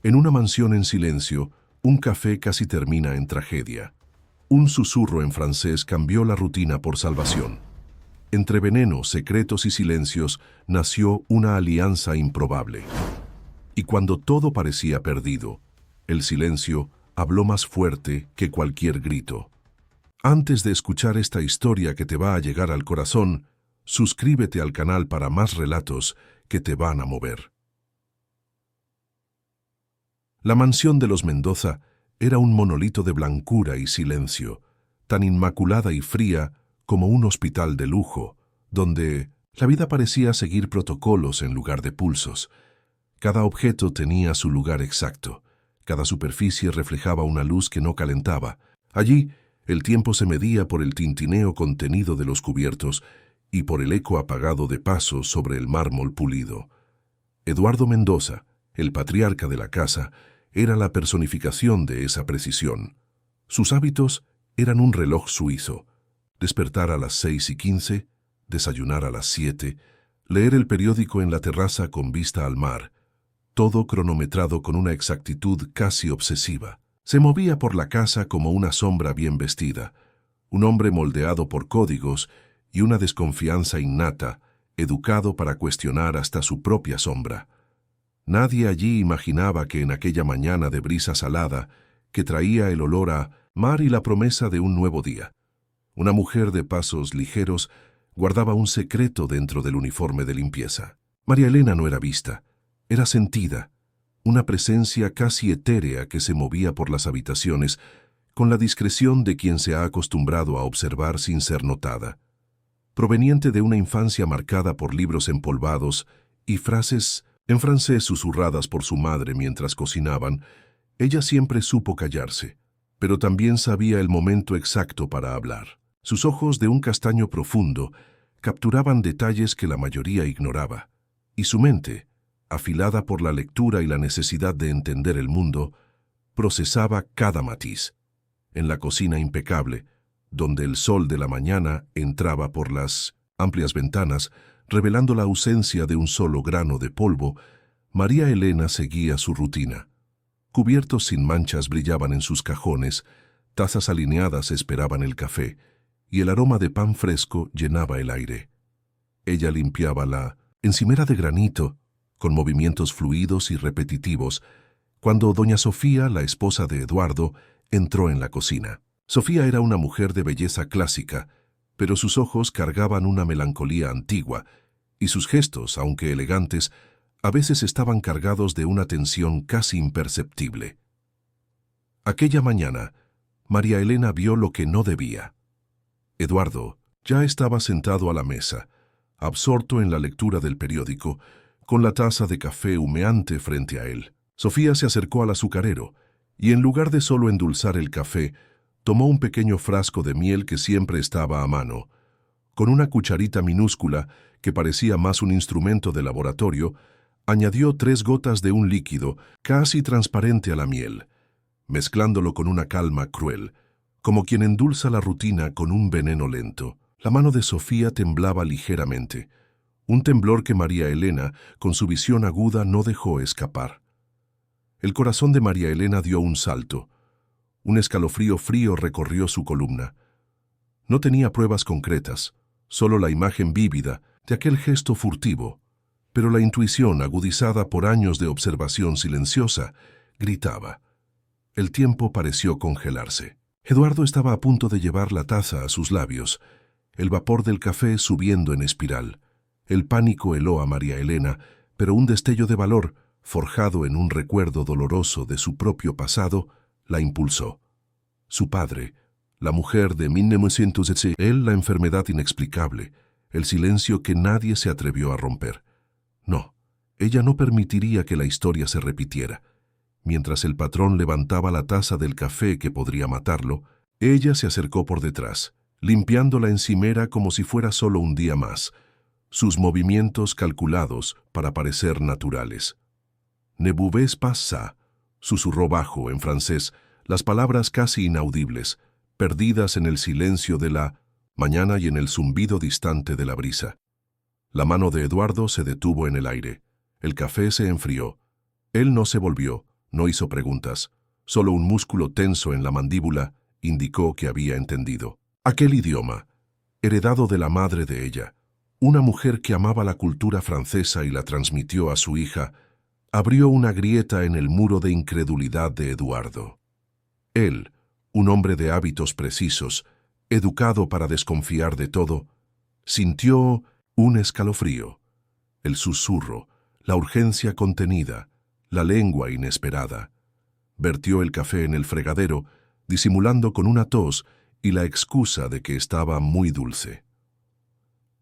En una mansión en silencio, un café casi termina en tragedia. Un susurro en francés cambió la rutina por salvación. Entre veneno, secretos y silencios nació una alianza improbable. Y cuando todo parecía perdido, el silencio habló más fuerte que cualquier grito. Antes de escuchar esta historia que te va a llegar al corazón, suscríbete al canal para más relatos que te van a mover. La mansión de los Mendoza era un monolito de blancura y silencio, tan inmaculada y fría como un hospital de lujo, donde la vida parecía seguir protocolos en lugar de pulsos. Cada objeto tenía su lugar exacto, cada superficie reflejaba una luz que no calentaba. Allí, el tiempo se medía por el tintineo contenido de los cubiertos y por el eco apagado de pasos sobre el mármol pulido. Eduardo Mendoza, el patriarca de la casa, era la personificación de esa precisión. Sus hábitos eran un reloj suizo: despertar a las 6:15, desayunar a las 7, leer el periódico en la terraza con vista al mar, todo cronometrado con una exactitud casi obsesiva. Se movía por la casa como una sombra bien vestida, un hombre moldeado por códigos y una desconfianza innata, educado para cuestionar hasta su propia sombra. Nadie allí imaginaba que en aquella mañana de brisa salada, que traía el olor a mar y la promesa de un nuevo día, una mujer de pasos ligeros guardaba un secreto dentro del uniforme de limpieza. María Elena no era vista, era sentida, una presencia casi etérea que se movía por las habitaciones con la discreción de quien se ha acostumbrado a observar sin ser notada. Proveniente de una infancia marcada por libros empolvados y frases en francés susurradas por su madre mientras cocinaban, ella siempre supo callarse, pero también sabía el momento exacto para hablar. Sus ojos de un castaño profundo capturaban detalles que la mayoría ignoraba, y su mente, afilada por la lectura y la necesidad de entender el mundo, procesaba cada matiz. En la cocina impecable, donde el sol de la mañana entraba por las amplias ventanas, revelando la ausencia de un solo grano de polvo, María Elena seguía su rutina. Cubiertos sin manchas brillaban en sus cajones, tazas alineadas esperaban el café, y el aroma de pan fresco llenaba el aire. Ella limpiaba la encimera de granito, con movimientos fluidos y repetitivos, cuando doña Sofía, la esposa de Eduardo, entró en la cocina. Sofía era una mujer de belleza clásica, pero sus ojos cargaban una melancolía antigua, y sus gestos, aunque elegantes, a veces estaban cargados de una tensión casi imperceptible. Aquella mañana, María Elena vio lo que no debía. Eduardo ya estaba sentado a la mesa, absorto en la lectura del periódico, con la taza de café humeante frente a él. Sofía se acercó al azucarero, y en lugar de solo endulzar el café, tomó un pequeño frasco de miel que siempre estaba a mano. Con una cucharita minúscula, que parecía más un instrumento de laboratorio, añadió 3 gotas de un líquido casi transparente a la miel, mezclándolo con una calma cruel, como quien endulza la rutina con un veneno lento. La mano de Sofía temblaba ligeramente, un temblor que María Elena, con su visión aguda, no dejó escapar. El corazón de María Elena dio un salto. Un escalofrío frío recorrió su columna. No tenía pruebas concretas, solo la imagen vívida de aquel gesto furtivo, pero la intuición, agudizada por años de observación silenciosa, gritaba. El tiempo pareció congelarse. Eduardo estaba a punto de llevar la taza a sus labios, el vapor del café subiendo en espiral. El pánico heló a María Elena, pero un destello de valor, forjado en un recuerdo doloroso de su propio pasado, la impulsó. Su padre, la mujer de 1917, él la enfermedad inexplicable, el silencio que nadie se atrevió a romper. No, ella no permitiría que la historia se repitiera. Mientras el patrón levantaba la taza del café que podría matarlo, ella se acercó por detrás, limpiando la encimera como si fuera solo un día más, sus movimientos calculados para parecer naturales. «Ne pouvez pas ça», susurró bajo en francés, las palabras casi inaudibles, perdidas en el silencio de la mañana y en el zumbido distante de la brisa. La mano de Eduardo se detuvo en el aire. El café se enfrió. Él no se volvió, No hizo preguntas. Solo un músculo tenso en la mandíbula indicó que había entendido. Aquel idioma, heredado de la madre de ella, una mujer que amaba la cultura francesa y la transmitió a su hija, abrió una grieta en el muro de incredulidad de Eduardo. Él, un hombre de hábitos precisos, educado para desconfiar de todo, sintió un escalofrío, el susurro, la urgencia contenida, la lengua inesperada. Vertió el café en el fregadero, disimulando con una tos y la excusa de que estaba muy dulce.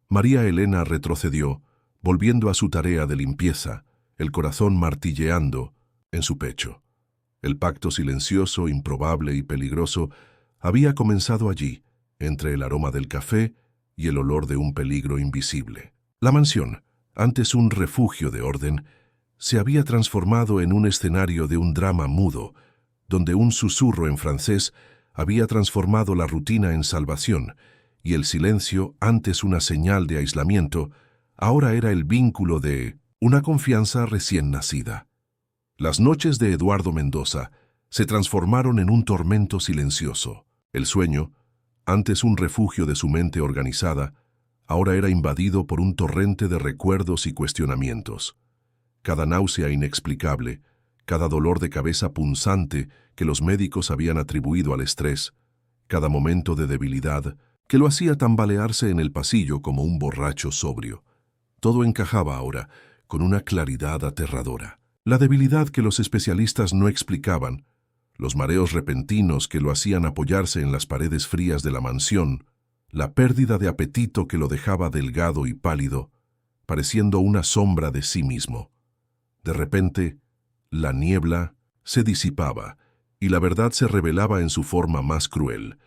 María Elena retrocedió, volviendo a su tarea de limpieza, el corazón martilleando en su pecho. El pacto silencioso, improbable y peligroso había comenzado allí, entre el aroma del café y el olor de un peligro invisible. La mansión, antes un refugio de orden, se había transformado en un escenario de un drama mudo, donde un susurro en francés había transformado la rutina en salvación, y el silencio, antes una señal de aislamiento, ahora era el vínculo de una confianza recién nacida. Las noches de Eduardo Mendoza se transformaron en un tormento silencioso. El sueño, antes un refugio de su mente organizada, ahora era invadido por un torrente de recuerdos y cuestionamientos. Cada náusea inexplicable, cada dolor de cabeza punzante que los médicos habían atribuido al estrés, cada momento de debilidad que lo hacía tambalearse en el pasillo como un borracho sobrio. Todo encajaba ahora con una claridad aterradora. La debilidad que los especialistas no explicaban, los mareos repentinos que lo hacían apoyarse en las paredes frías de la mansión, la pérdida de apetito que lo dejaba delgado y pálido, pareciendo una sombra de sí mismo. De repente, la niebla se disipaba y la verdad se revelaba en su forma más cruel.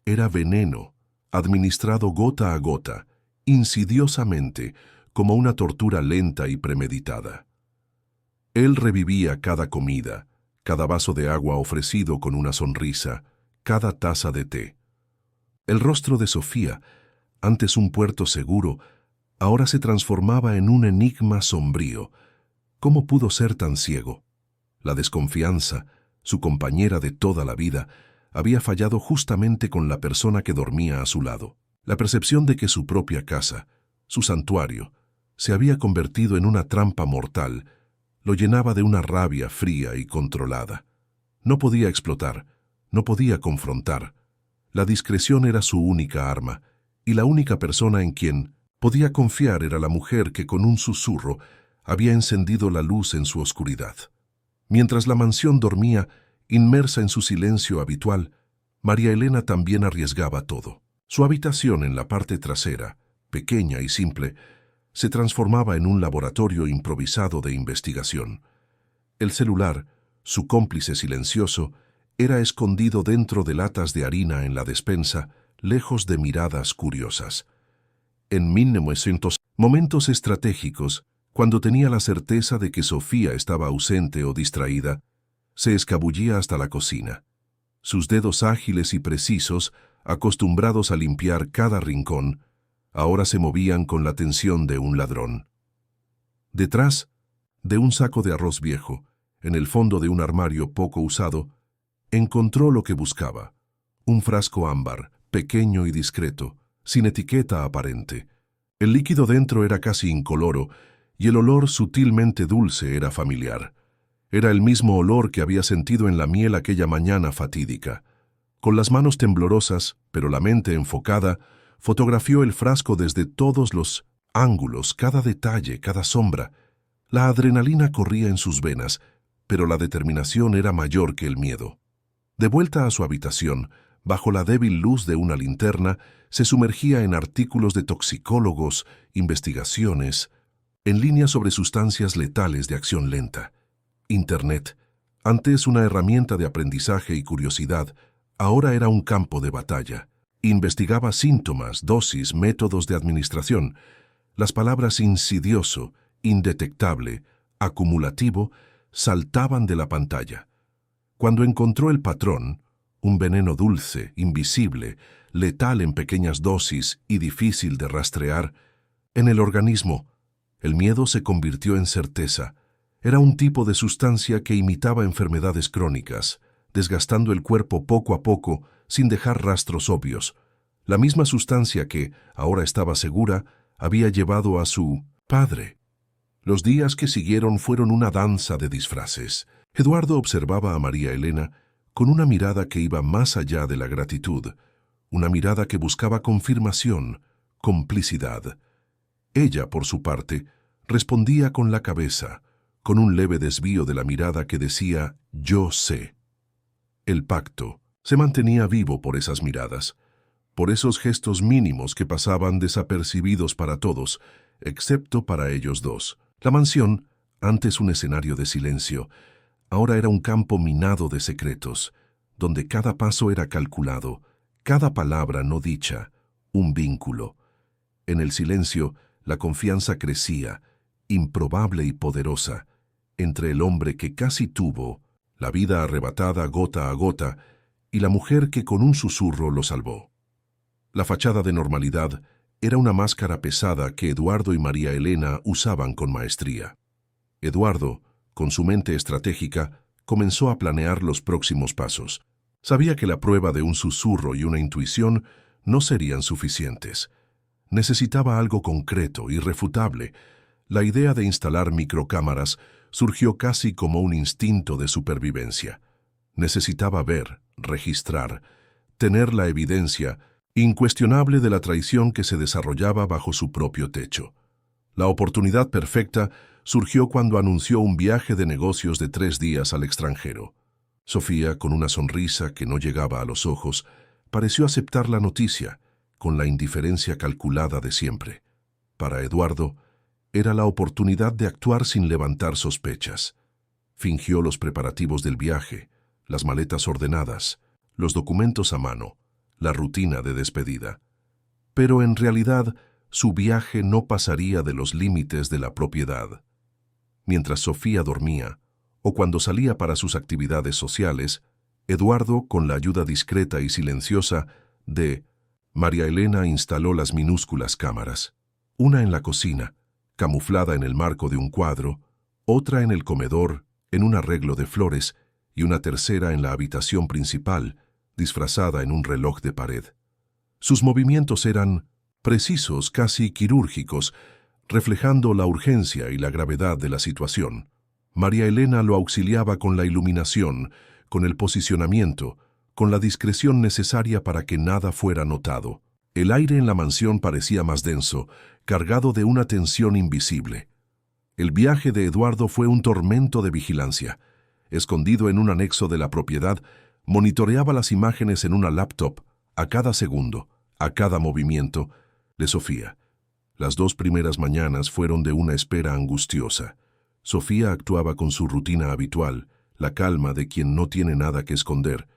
Era veneno, administrado gota a gota, insidiosamente, como una tortura lenta y premeditada. Él revivía cada comida, cada vaso de agua ofrecido con una sonrisa, cada taza de té. El rostro de Sofía, antes un puerto seguro, ahora se transformaba en un enigma sombrío. ¿Cómo pudo ser tan ciego? La desconfianza, su compañera de toda la vida, había fallado justamente con la persona que dormía a su lado. La percepción de que su propia casa, su santuario, se había convertido en una trampa mortal, lo llenaba de una rabia fría y controlada. No podía explotar, no podía confrontar. La discreción era su única arma, y la única persona en quien podía confiar era la mujer que con un susurro había encendido la luz en su oscuridad. Mientras la mansión dormía, inmersa en su silencio habitual, María Elena también arriesgaba todo. Su habitación en la parte trasera, pequeña y simple, se transformaba en un laboratorio improvisado de investigación. El celular, su cómplice silencioso, era escondido dentro de latas de harina en la despensa, lejos de miradas curiosas. En 1900, momentos estratégicos, cuando tenía la certeza de que Sofía estaba ausente o distraída, se escabullía hasta la cocina. Sus dedos ágiles y precisos, acostumbrados a limpiar cada rincón, ahora se movían con la tensión de un ladrón. Detrás de un saco de arroz viejo, en el fondo de un armario poco usado, encontró lo que buscaba: un frasco ámbar, pequeño y discreto, sin etiqueta aparente. El líquido dentro era casi incoloro, y el olor sutilmente dulce era familiar. Era el mismo olor que había sentido en la miel aquella mañana fatídica. Con las manos temblorosas, pero la mente enfocada, fotografió el frasco desde todos los ángulos, cada detalle, cada sombra. La adrenalina corría en sus venas, pero la determinación era mayor que el miedo. De vuelta a su habitación, bajo la débil luz de una linterna, se sumergía en artículos de toxicólogos, investigaciones, en línea sobre sustancias letales de acción lenta. Internet, antes una herramienta de aprendizaje y curiosidad, ahora era un campo de batalla. Investigaba síntomas, dosis, métodos de administración. Las palabras insidioso, indetectable, acumulativo, saltaban de la pantalla. Cuando encontró el patrón, un veneno dulce, invisible, letal en pequeñas dosis y difícil de rastrear, en el organismo, el miedo se convirtió en certeza, Era un tipo de sustancia que imitaba enfermedades crónicas, desgastando el cuerpo poco a poco sin dejar rastros obvios. La misma sustancia que, ahora estaba segura, había llevado a su padre. Los días que siguieron fueron una danza de disfraces. Eduardo observaba a María Elena con una mirada que iba más allá de la gratitud, una mirada que buscaba confirmación, complicidad. Ella, por su parte, respondía con la cabeza, con un leve desvío de la mirada que decía «yo sé». El pacto se mantenía vivo por esas miradas, por esos gestos mínimos que pasaban desapercibidos para todos, excepto para ellos dos. La mansión, antes un escenario de silencio, ahora era un campo minado de secretos, donde cada paso era calculado, cada palabra no dicha, un vínculo. En el silencio, la confianza crecía, improbable y poderosa, entre el hombre que casi tuvo, la vida arrebatada gota a gota, y la mujer que con un susurro lo salvó. La fachada de normalidad era una máscara pesada que Eduardo y María Elena usaban con maestría. Eduardo, con su mente estratégica, comenzó a planear los próximos pasos. Sabía que la prueba de un susurro y una intuición no serían suficientes. Necesitaba algo concreto, irrefutable. La idea de instalar microcámaras surgió casi como un instinto de supervivencia. Necesitaba ver, registrar, tener la evidencia incuestionable de la traición que se desarrollaba bajo su propio techo. La oportunidad perfecta surgió cuando anunció un viaje de negocios de 3 días al extranjero. Sofía, con una sonrisa que no llegaba a los ojos, pareció aceptar la noticia, con la indiferencia calculada de siempre. Para Eduardo, era la oportunidad de actuar sin levantar sospechas. Fingió los preparativos del viaje, las maletas ordenadas, los documentos a mano, la rutina de despedida. Pero en realidad, su viaje no pasaría de los límites de la propiedad. Mientras Sofía dormía, o cuando salía para sus actividades sociales, Eduardo, con la ayuda discreta y silenciosa de María Elena, instaló las minúsculas cámaras. Una en la cocina, camuflada en el marco de un cuadro, otra en el comedor, en un arreglo de flores, y una tercera en la habitación principal, disfrazada en un reloj de pared. Sus movimientos eran precisos, casi quirúrgicos, reflejando la urgencia y la gravedad de la situación. María Elena lo auxiliaba con la iluminación, con el posicionamiento, con la discreción necesaria para que nada fuera notado. El aire en la mansión parecía más denso, cargado de una tensión invisible. El viaje de Eduardo fue un tormento de vigilancia. Escondido en un anexo de la propiedad, monitoreaba las imágenes en una laptop a cada segundo, a cada movimiento de Sofía. Las 2 primeras mañanas fueron de una espera angustiosa. Sofía actuaba con su rutina habitual, la calma de quien no tiene nada que esconder,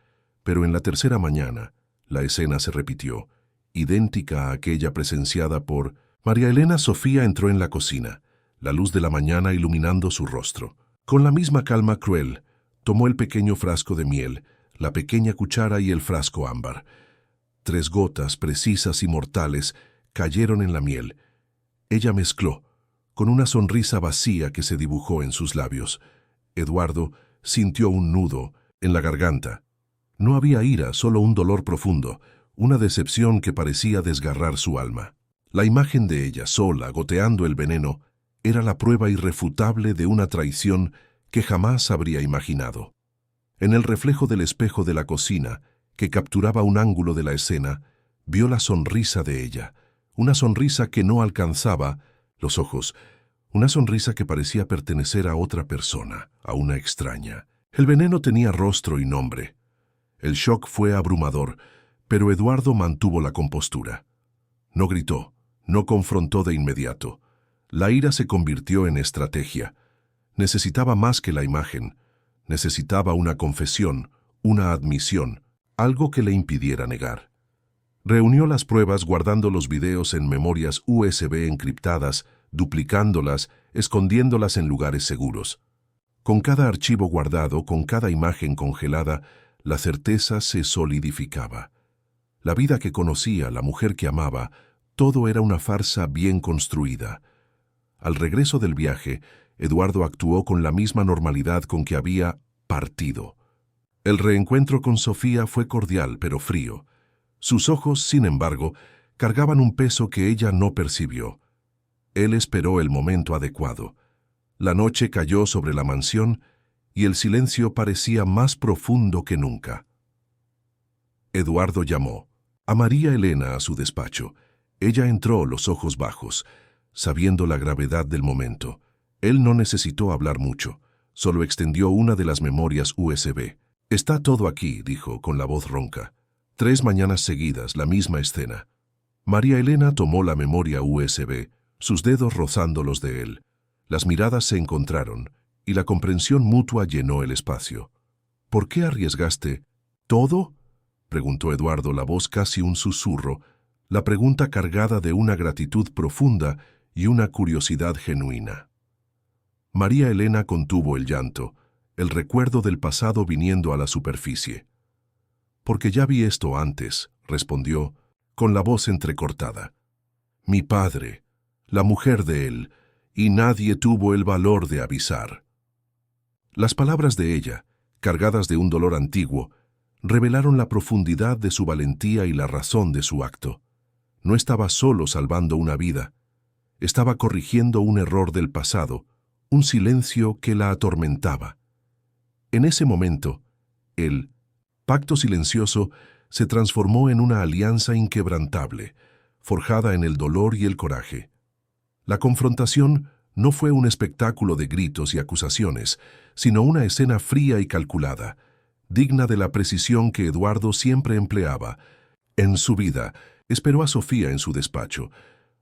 pero en la tercera mañana, la escena se repitió, idéntica a aquella presenciada por María Elena. Sofía entró en la cocina, la luz de la mañana iluminando su rostro. Con la misma calma cruel, tomó el pequeño frasco de miel, la pequeña cuchara y el frasco ámbar. 3 gotas precisas y mortales cayeron en la miel. Ella mezcló, con una sonrisa vacía que se dibujó en sus labios. Eduardo sintió un nudo en la garganta. No había ira, solo un dolor profundo, una decepción que parecía desgarrar su alma. La imagen de ella sola, goteando el veneno, era la prueba irrefutable de una traición que jamás habría imaginado. En el reflejo del espejo de la cocina, que capturaba un ángulo de la escena, vio la sonrisa de ella, una sonrisa que no alcanzaba los ojos, una sonrisa que parecía pertenecer a otra persona, a una extraña. El veneno tenía rostro y nombre. El shock fue abrumador, pero Eduardo mantuvo la compostura. No gritó, no confrontó de inmediato. La ira se convirtió en estrategia. Necesitaba más que la imagen. Necesitaba una confesión, una admisión, algo que le impidiera negar. Reunió las pruebas guardando los videos en memorias USB encriptadas, duplicándolas, escondiéndolas en lugares seguros. Con cada archivo guardado, con cada imagen congelada, la certeza se solidificaba. La vida que conocía, la mujer que amaba, todo era una farsa bien construida. Al regreso del viaje, Eduardo actuó con la misma normalidad con que había partido. El reencuentro con Sofía fue cordial pero frío. Sus ojos, sin embargo, cargaban un peso que ella no percibió. Él esperó el momento adecuado. La noche cayó sobre la mansión y el silencio parecía más profundo que nunca. Eduardo llamó a María Elena a su despacho. Ella entró, los ojos bajos, sabiendo la gravedad del momento. Él no necesitó hablar mucho, solo extendió una de las memorias USB. «Está todo aquí», dijo con la voz ronca. 3 mañanas seguidas, la misma escena. María Elena tomó la memoria USB, sus dedos rozando los de él. Las miradas se encontraron, y la comprensión mutua llenó el espacio. «¿Por qué arriesgaste todo?», preguntó Eduardo, la voz casi un susurro, la pregunta cargada de una gratitud profunda y una curiosidad genuina. María Elena contuvo el llanto, el recuerdo del pasado viniendo a la superficie. «Porque ya vi esto antes», respondió, con la voz entrecortada. «Mi padre, la mujer de él, y nadie tuvo el valor de avisar». Las palabras de ella, cargadas de un dolor antiguo, revelaron la profundidad de su valentía y la razón de su acto. No estaba solo salvando una vida, estaba corrigiendo un error del pasado, un silencio que la atormentaba. En ese momento, el pacto silencioso se transformó en una alianza inquebrantable, forjada en el dolor y el coraje. La confrontación no fue un espectáculo de gritos y acusaciones, sino una escena fría y calculada, digna de la precisión que Eduardo siempre empleaba. En su vida, esperó a Sofía en su despacho,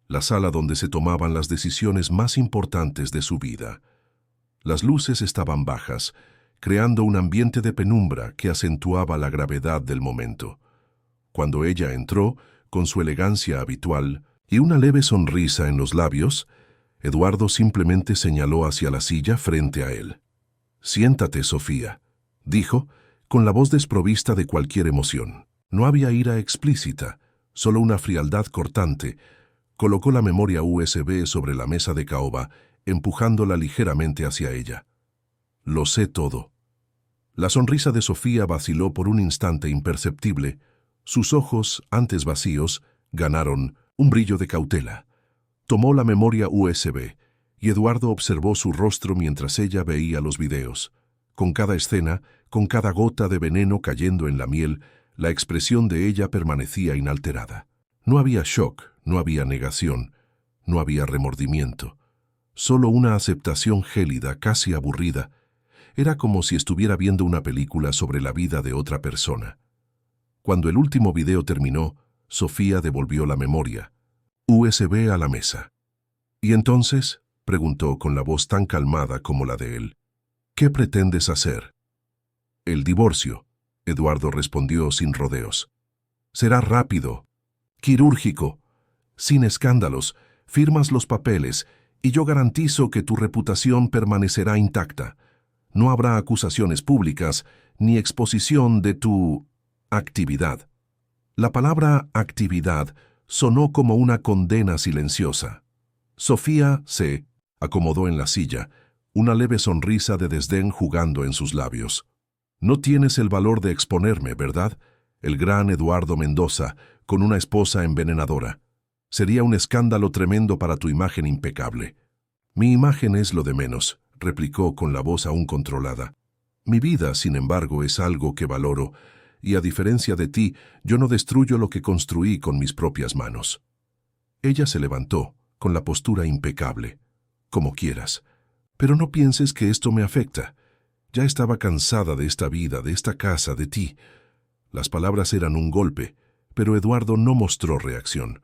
la sala donde se tomaban las decisiones más importantes de su vida. Las luces estaban bajas, creando un ambiente de penumbra que acentuaba la gravedad del momento. Cuando ella entró, con su elegancia habitual y una leve sonrisa en los labios, Eduardo simplemente señaló hacia la silla frente a él. «Siéntate, Sofía», dijo, con la voz desprovista de cualquier emoción. No había ira explícita, solo una frialdad cortante. Colocó la memoria USB sobre la mesa de caoba, empujándola ligeramente hacia ella. «Lo sé todo». La sonrisa de Sofía vaciló por un instante imperceptible. Sus ojos, antes vacíos, ganaron un brillo de cautela. Tomó la memoria USB, y Eduardo observó su rostro mientras ella veía los videos. Con cada escena, con cada gota de veneno cayendo en la miel, la expresión de ella permanecía inalterada. No había shock, no había negación, no había remordimiento. Solo una aceptación gélida, casi aburrida. Era como si estuviera viendo una película sobre la vida de otra persona. Cuando el último video terminó, Sofía devolvió la memoria USB a la mesa. «¿Y entonces?», preguntó con la voz tan calmada como la de él. «¿Qué pretendes hacer?». «El divorcio», Eduardo respondió sin rodeos. «Será rápido, quirúrgico, sin escándalos, firmas los papeles y yo garantizo que tu reputación permanecerá intacta. No habrá acusaciones públicas ni exposición de tu actividad». La palabra actividad sonó como una condena silenciosa. Sofía se acomodó en la silla, una leve sonrisa de desdén jugando en sus labios. «No tienes el valor de exponerme, ¿verdad? El gran Eduardo Mendoza, con una esposa envenenadora. Sería un escándalo tremendo para tu imagen impecable». «Mi imagen es lo de menos», replicó con la voz aún controlada. «Mi vida, sin embargo, es algo que valoro, y a diferencia de ti, yo no destruyo lo que construí con mis propias manos». Ella se levantó, con la postura impecable. «Como quieras. Pero no pienses que esto me afecta. Ya estaba cansada de esta vida, de esta casa, de ti». Las palabras eran un golpe, pero Eduardo no mostró reacción.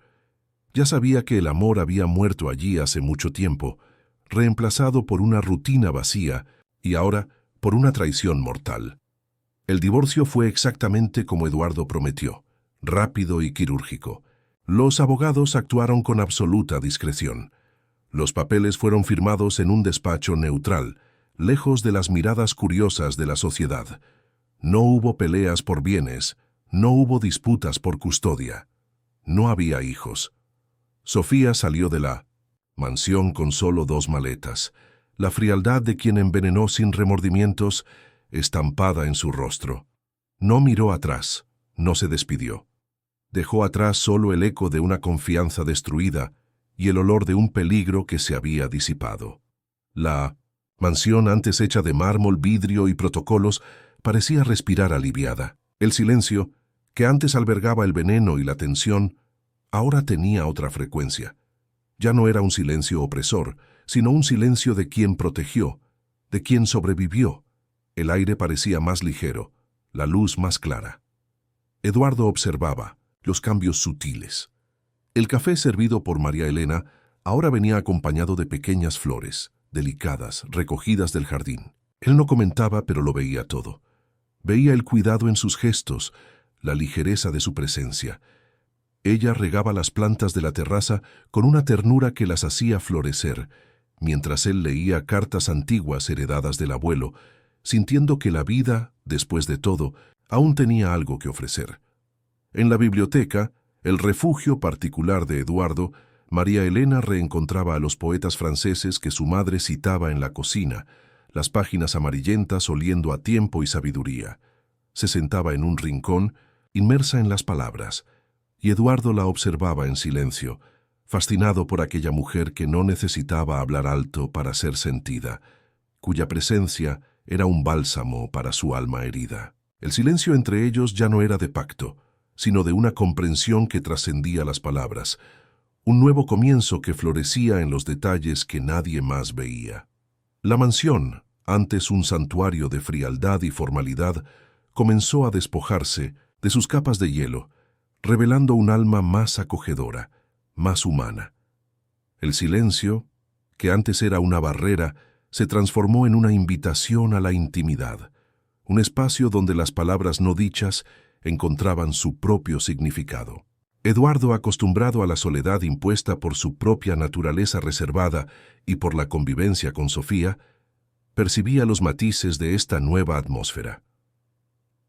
Ya sabía que el amor había muerto allí hace mucho tiempo, reemplazado por una rutina vacía y ahora por una traición mortal. El divorcio fue exactamente como Eduardo prometió, rápido y quirúrgico. Los abogados actuaron con absoluta discreción. Los papeles fueron firmados en un despacho neutral, lejos de las miradas curiosas de la sociedad. No hubo peleas por bienes, no hubo disputas por custodia. No había hijos. Sofía salió de la mansión con solo 2 maletas, la frialdad de quien envenenó sin remordimientos, estampada en su rostro. No miró atrás, no se despidió. Dejó atrás solo el eco de una confianza destruida y el olor de un peligro que se había disipado. La mansión, antes hecha de mármol, vidrio y protocolos, parecía respirar aliviada. El silencio, que antes albergaba el veneno y la tensión, ahora tenía otra frecuencia. Ya no era un silencio opresor, sino un silencio de quien protegió, de quien sobrevivió. El aire parecía más ligero, la luz más clara. Eduardo observaba los cambios sutiles. El café servido por María Elena ahora venía acompañado de pequeñas flores, delicadas, recogidas del jardín. Él no comentaba, pero lo veía todo. Veía el cuidado en sus gestos, la ligereza de su presencia. Ella regaba las plantas de la terraza con una ternura que las hacía florecer, mientras él leía cartas antiguas heredadas del abuelo, sintiendo que la vida, después de todo, aún tenía algo que ofrecer. En la biblioteca, el refugio particular de Eduardo, María Elena reencontraba a los poetas franceses que su madre citaba en la cocina, las páginas amarillentas oliendo a tiempo y sabiduría. Se sentaba en un rincón, inmersa en las palabras, y Eduardo la observaba en silencio, fascinado por aquella mujer que no necesitaba hablar alto para ser sentida, cuya presencia era un bálsamo para su alma herida. El silencio entre ellos ya no era de pacto, sino de una comprensión que trascendía las palabras, un nuevo comienzo que florecía en los detalles que nadie más veía. La mansión, antes un santuario de frialdad y formalidad, comenzó a despojarse de sus capas de hielo, revelando un alma más acogedora, más humana. El silencio, que antes era una barrera, se transformó en una invitación a la intimidad, un espacio donde las palabras no dichas encontraban su propio significado. Eduardo, acostumbrado a la soledad impuesta por su propia naturaleza reservada y por la convivencia con Sofía, percibía los matices de esta nueva atmósfera.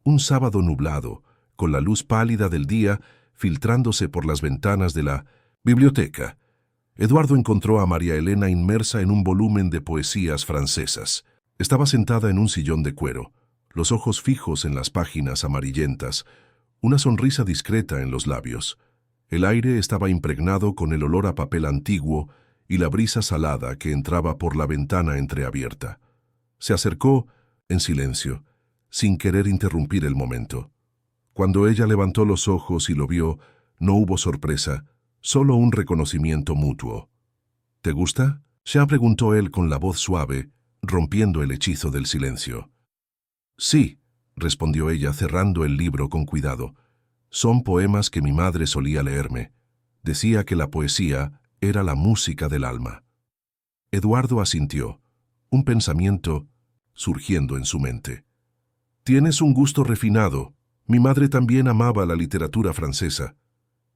Un sábado nublado, con la luz pálida del día filtrándose por las ventanas de la biblioteca, Eduardo encontró a María Elena inmersa en un volumen de poesías francesas. Estaba sentada en un sillón de cuero, los ojos fijos en las páginas amarillentas, una sonrisa discreta en los labios. El aire estaba impregnado con el olor a papel antiguo y la brisa salada que entraba por la ventana entreabierta. Se acercó, en silencio, sin querer interrumpir el momento. Cuando ella levantó los ojos y lo vio, no hubo sorpresa, solo un reconocimiento mutuo. ¿Te gusta?, se preguntó él con la voz suave, rompiendo el hechizo del silencio. Sí, respondió ella cerrando el libro con cuidado. Son poemas que mi madre solía leerme. Decía que la poesía era la música del alma. Eduardo asintió, un pensamiento surgiendo en su mente. Tienes un gusto refinado. Mi madre también amaba la literatura francesa.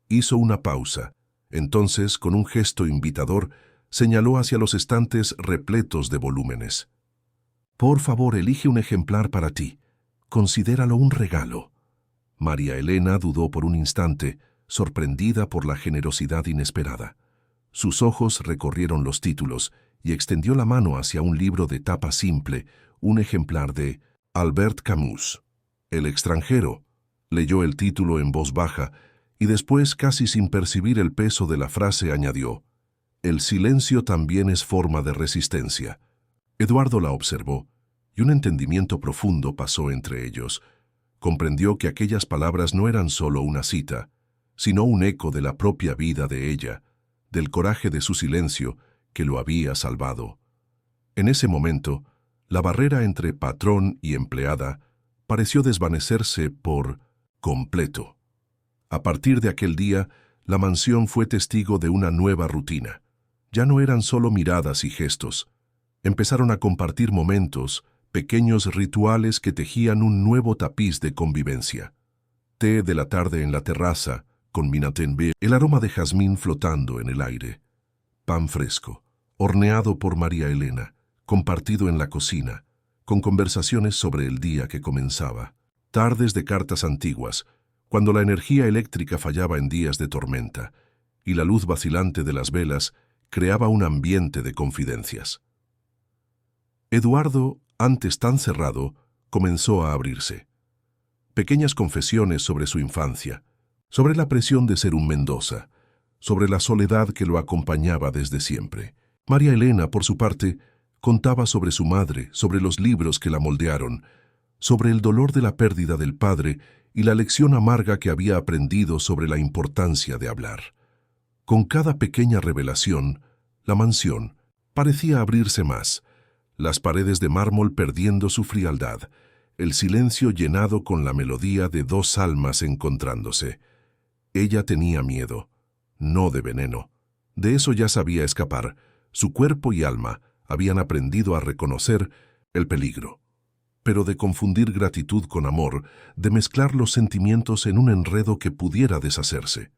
Hizo una pausa. Entonces, con un gesto invitador, señaló hacia los estantes repletos de volúmenes. Por favor, elige un ejemplar para ti. Considéralo un regalo. María Elena dudó por un instante, sorprendida por la generosidad inesperada. Sus ojos recorrieron los títulos y extendió la mano hacia un libro de tapa simple, un ejemplar de Albert Camus. El extranjero. Leyó el título en voz baja y después, casi sin percibir el peso de la frase, añadió: El silencio también es forma de resistencia. Eduardo la observó, y un entendimiento profundo pasó entre ellos. Comprendió que aquellas palabras no eran solo una cita, sino un eco de la propia vida de ella, del coraje de su silencio que lo había salvado. En ese momento, la barrera entre patrón y empleada pareció desvanecerse por completo. A partir de aquel día, la mansión fue testigo de una nueva rutina. Ya no eran solo miradas y gestos. Empezaron a compartir momentos, pequeños rituales que tejían un nuevo tapiz de convivencia. Té de la tarde en la terraza, con minatembe, el aroma de jazmín flotando en el aire. Pan fresco, horneado por María Elena, compartido en la cocina, con conversaciones sobre el día que comenzaba. Tardes de cartas antiguas, cuando la energía eléctrica fallaba en días de tormenta, y la luz vacilante de las velas creaba un ambiente de confidencias. Eduardo, antes tan cerrado, comenzó a abrirse. Pequeñas confesiones sobre su infancia, sobre la presión de ser un Mendoza, sobre la soledad que lo acompañaba desde siempre. María Elena, por su parte, contaba sobre su madre, sobre los libros que la moldearon, sobre el dolor de la pérdida del padre y la lección amarga que había aprendido sobre la importancia de hablar. Con cada pequeña revelación, la mansión parecía abrirse más, las paredes de mármol perdiendo su frialdad, el silencio llenado con la melodía de dos almas encontrándose. Ella tenía miedo, no de veneno. De eso ya sabía escapar. Su cuerpo y alma habían aprendido a reconocer el peligro. Pero de confundir gratitud con amor, de mezclar los sentimientos en un enredo que pudiera deshacerse.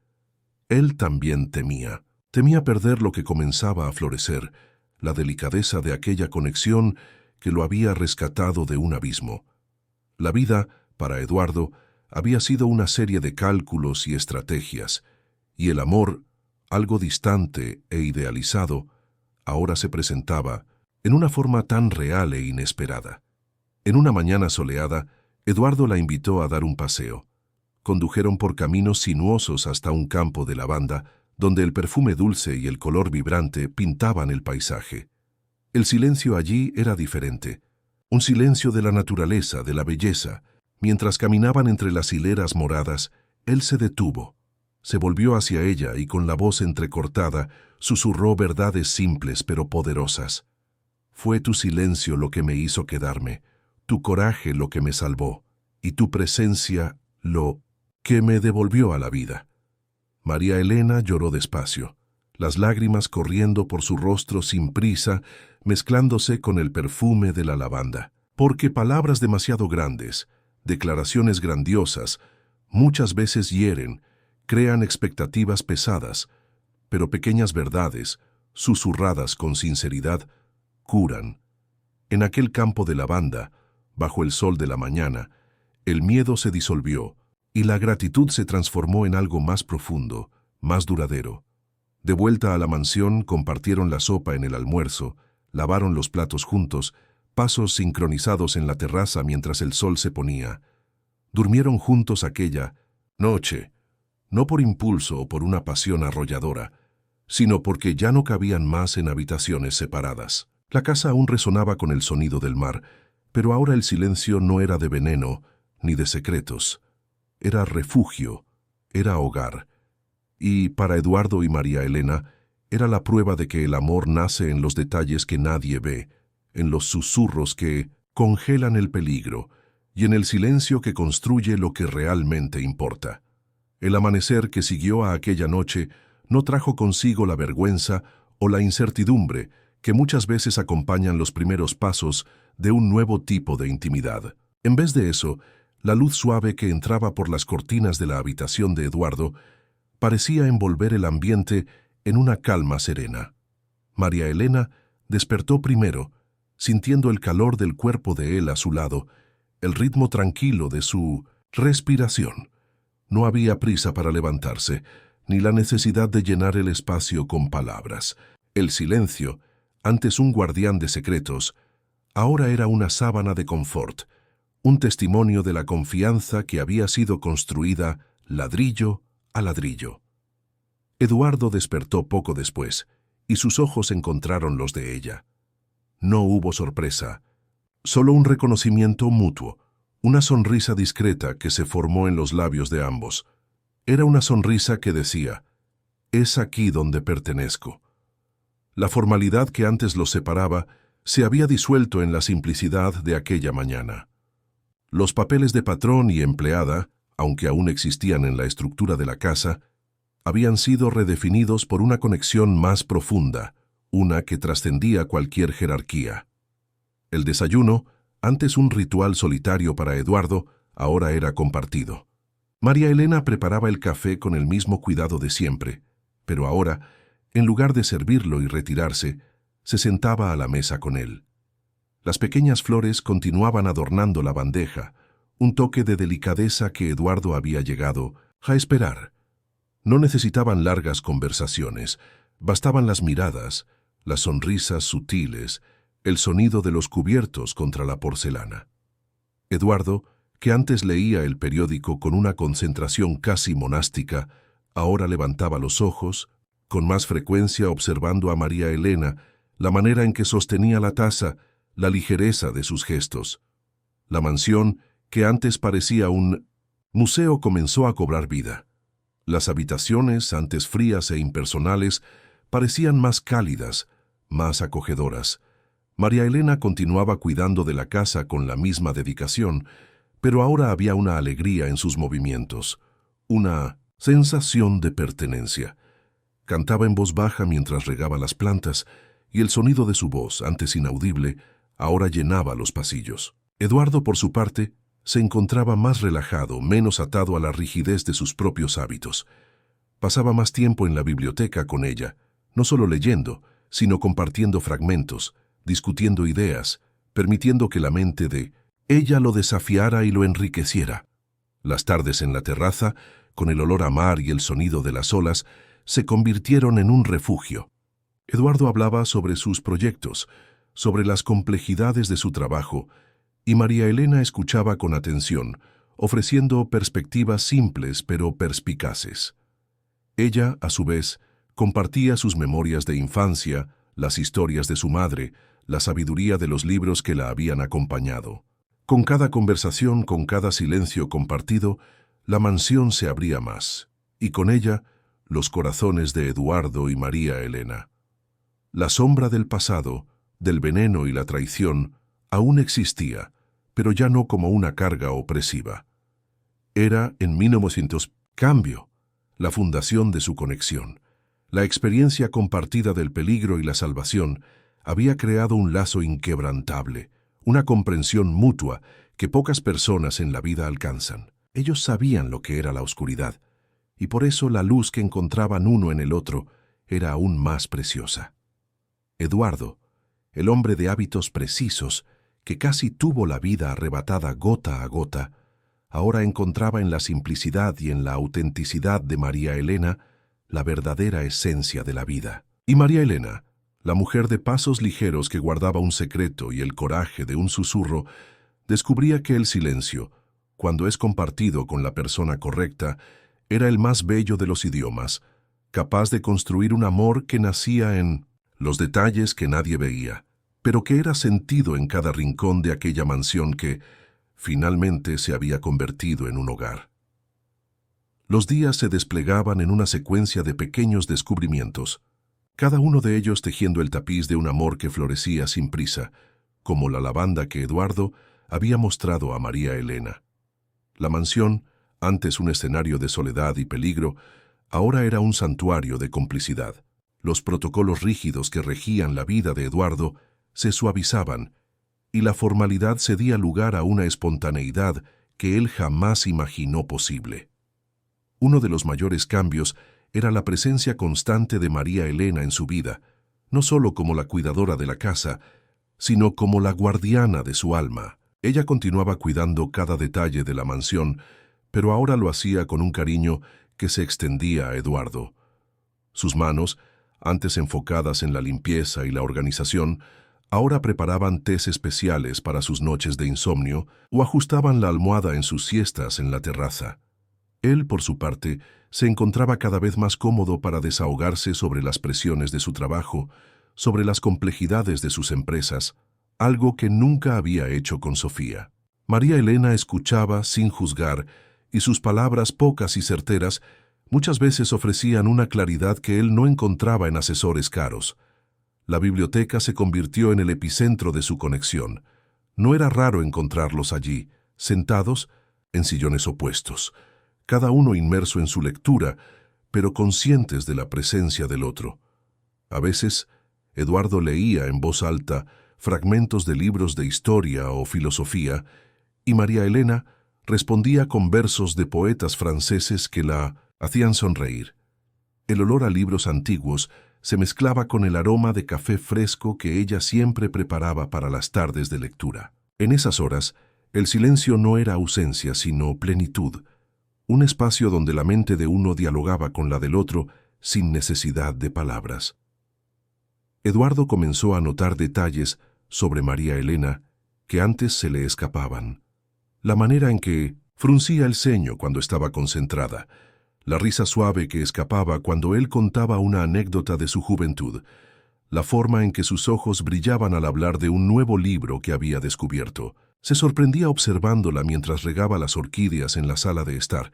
Él también temía. Temía perder lo que comenzaba a florecer, la delicadeza de aquella conexión que lo había rescatado de un abismo. La vida, para Eduardo, había sido una serie de cálculos y estrategias, y el amor, algo distante e idealizado, ahora se presentaba en una forma tan real e inesperada. En una mañana soleada, Eduardo la invitó a dar un paseo. Condujeron por caminos sinuosos hasta un campo de lavanda, donde el perfume dulce y el color vibrante pintaban el paisaje. El silencio allí era diferente, un silencio de la naturaleza, de la belleza. Mientras caminaban entre las hileras moradas, él se detuvo, se volvió hacia ella y con la voz entrecortada susurró verdades simples pero poderosas. Fue tu silencio lo que me hizo quedarme, tu coraje lo que me salvó, y tu presencia lo que me devolvió a la vida. María Elena lloró despacio, las lágrimas corriendo por su rostro sin prisa, mezclándose con el perfume de la lavanda. Porque palabras demasiado grandes, declaraciones grandiosas, muchas veces hieren, crean expectativas pesadas, pero pequeñas verdades, susurradas con sinceridad, curan. En aquel campo de lavanda, bajo el sol de la mañana, el miedo se disolvió y la gratitud se transformó en algo más profundo, más duradero. De vuelta a la mansión, compartieron la sopa en el almuerzo, lavaron los platos juntos, pasos sincronizados en la terraza mientras el sol se ponía. Durmieron juntos aquella noche, no por impulso o por una pasión arrolladora, sino porque ya no cabían más en habitaciones separadas. La casa aún resonaba con el sonido del mar, pero ahora el silencio no era de veneno ni de secretos. Era refugio, era hogar. Y para Eduardo y María Elena era la prueba de que el amor nace en los detalles que nadie ve, en los susurros que congelan el peligro y en el silencio que construye lo que realmente importa. El amanecer que siguió a aquella noche no trajo consigo la vergüenza o la incertidumbre que muchas veces acompañan los primeros pasos de un nuevo tipo de intimidad. En vez de eso, la luz suave que entraba por las cortinas de la habitación de Eduardo parecía envolver el ambiente en una calma serena. María Elena despertó primero, sintiendo el calor del cuerpo de él a su lado, el ritmo tranquilo de su respiración. No había prisa para levantarse, ni la necesidad de llenar el espacio con palabras. El silencio, antes un guardián de secretos, ahora era una sábana de confort, un testimonio de la confianza que había sido construida ladrillo a ladrillo. Eduardo despertó poco después, y sus ojos encontraron los de ella. No hubo sorpresa, solo un reconocimiento mutuo, una sonrisa discreta que se formó en los labios de ambos. Era una sonrisa que decía, «Es aquí donde pertenezco». La formalidad que antes los separaba se había disuelto en la simplicidad de aquella mañana. Los papeles de patrón y empleada, aunque aún existían en la estructura de la casa, habían sido redefinidos por una conexión más profunda, una que trascendía cualquier jerarquía. El desayuno, antes un ritual solitario para Eduardo, ahora era compartido. María Elena preparaba el café con el mismo cuidado de siempre, pero ahora, en lugar de servirlo y retirarse, se sentaba a la mesa con él. Las pequeñas flores continuaban adornando la bandeja, un toque de delicadeza que Eduardo había llegado a esperar. No necesitaban largas conversaciones, bastaban las miradas, las sonrisas sutiles, el sonido de los cubiertos contra la porcelana. Eduardo, que antes leía el periódico con una concentración casi monástica, ahora levantaba los ojos, con más frecuencia observando a María Elena, la manera en que sostenía la taza, la ligereza de sus gestos. La mansión, que antes parecía un museo, comenzó a cobrar vida. Las habitaciones, antes frías e impersonales, parecían más cálidas, más acogedoras. María Elena continuaba cuidando de la casa con la misma dedicación, pero ahora había una alegría en sus movimientos, una sensación de pertenencia. Cantaba en voz baja mientras regaba las plantas, y el sonido de su voz, antes inaudible, ahora llenaba los pasillos. Eduardo, por su parte, se encontraba más relajado, menos atado a la rigidez de sus propios hábitos. Pasaba más tiempo en la biblioteca con ella, no solo leyendo, sino compartiendo fragmentos, discutiendo ideas, permitiendo que la mente de ella lo desafiara y lo enriqueciera. Las tardes en la terraza, con el olor a mar y el sonido de las olas, se convirtieron en un refugio. Eduardo hablaba sobre sus proyectos, sobre las complejidades de su trabajo, y María Elena escuchaba con atención, ofreciendo perspectivas simples pero perspicaces. Ella, a su vez, compartía sus memorias de infancia, las historias de su madre, la sabiduría de los libros que la habían acompañado. Con cada conversación, con cada silencio compartido, la mansión se abría más, y con ella, los corazones de Eduardo y María Elena. La sombra del pasado, del veneno y la traición, aún existía, pero ya no como una carga opresiva. Era, en 1900, cambio, la fundación de su conexión. La experiencia compartida del peligro y la salvación había creado un lazo inquebrantable, una comprensión mutua que pocas personas en la vida alcanzan. Ellos sabían lo que era la oscuridad, y por eso la luz que encontraban uno en el otro era aún más preciosa. Eduardo, el hombre de hábitos precisos, que casi tuvo la vida arrebatada gota a gota, ahora encontraba en la simplicidad y en la autenticidad de María Elena la verdadera esencia de la vida. Y María Elena, la mujer de pasos ligeros que guardaba un secreto y el coraje de un susurro, descubría que el silencio, cuando es compartido con la persona correcta, era el más bello de los idiomas, capaz de construir un amor que nacía en los detalles que nadie veía, pero que era sentido en cada rincón de aquella mansión que, finalmente, se había convertido en un hogar. Los días se desplegaban en una secuencia de pequeños descubrimientos, cada uno de ellos tejiendo el tapiz de un amor que florecía sin prisa, como la lavanda que Eduardo había mostrado a María Elena. La mansión, antes un escenario de soledad y peligro, ahora era un santuario de complicidad. Los protocolos rígidos que regían la vida de Eduardo se suavizaban, y la formalidad cedía lugar a una espontaneidad que él jamás imaginó posible. Uno de los mayores cambios era la presencia constante de María Elena en su vida, no solo como la cuidadora de la casa, sino como la guardiana de su alma. Ella continuaba cuidando cada detalle de la mansión, pero ahora lo hacía con un cariño que se extendía a Eduardo. Sus manos, antes enfocadas en la limpieza y la organización, ahora preparaban tés especiales para sus noches de insomnio o ajustaban la almohada en sus siestas en la terraza. Él, por su parte, se encontraba cada vez más cómodo para desahogarse sobre las presiones de su trabajo, sobre las complejidades de sus empresas, algo que nunca había hecho con Sofía. María Elena escuchaba sin juzgar, y sus palabras pocas y certeras muchas veces ofrecían una claridad que él no encontraba en asesores caros. La biblioteca se convirtió en el epicentro de su conexión. No era raro encontrarlos allí, sentados en sillones opuestos, cada uno inmerso en su lectura, pero conscientes de la presencia del otro. A veces, Eduardo leía en voz alta fragmentos de libros de historia o filosofía, y María Elena respondía con versos de poetas franceses que la hacían sonreír. El olor a libros antiguos se mezclaba con el aroma de café fresco que ella siempre preparaba para las tardes de lectura. En esas horas, el silencio no era ausencia, sino plenitud, un espacio donde la mente de uno dialogaba con la del otro sin necesidad de palabras. Eduardo comenzó a notar detalles sobre María Elena que antes se le escapaban. La manera en que fruncía el ceño cuando estaba concentrada, la risa suave que escapaba cuando él contaba una anécdota de su juventud, la forma en que sus ojos brillaban al hablar de un nuevo libro que había descubierto. Se sorprendía observándola mientras regaba las orquídeas en la sala de estar,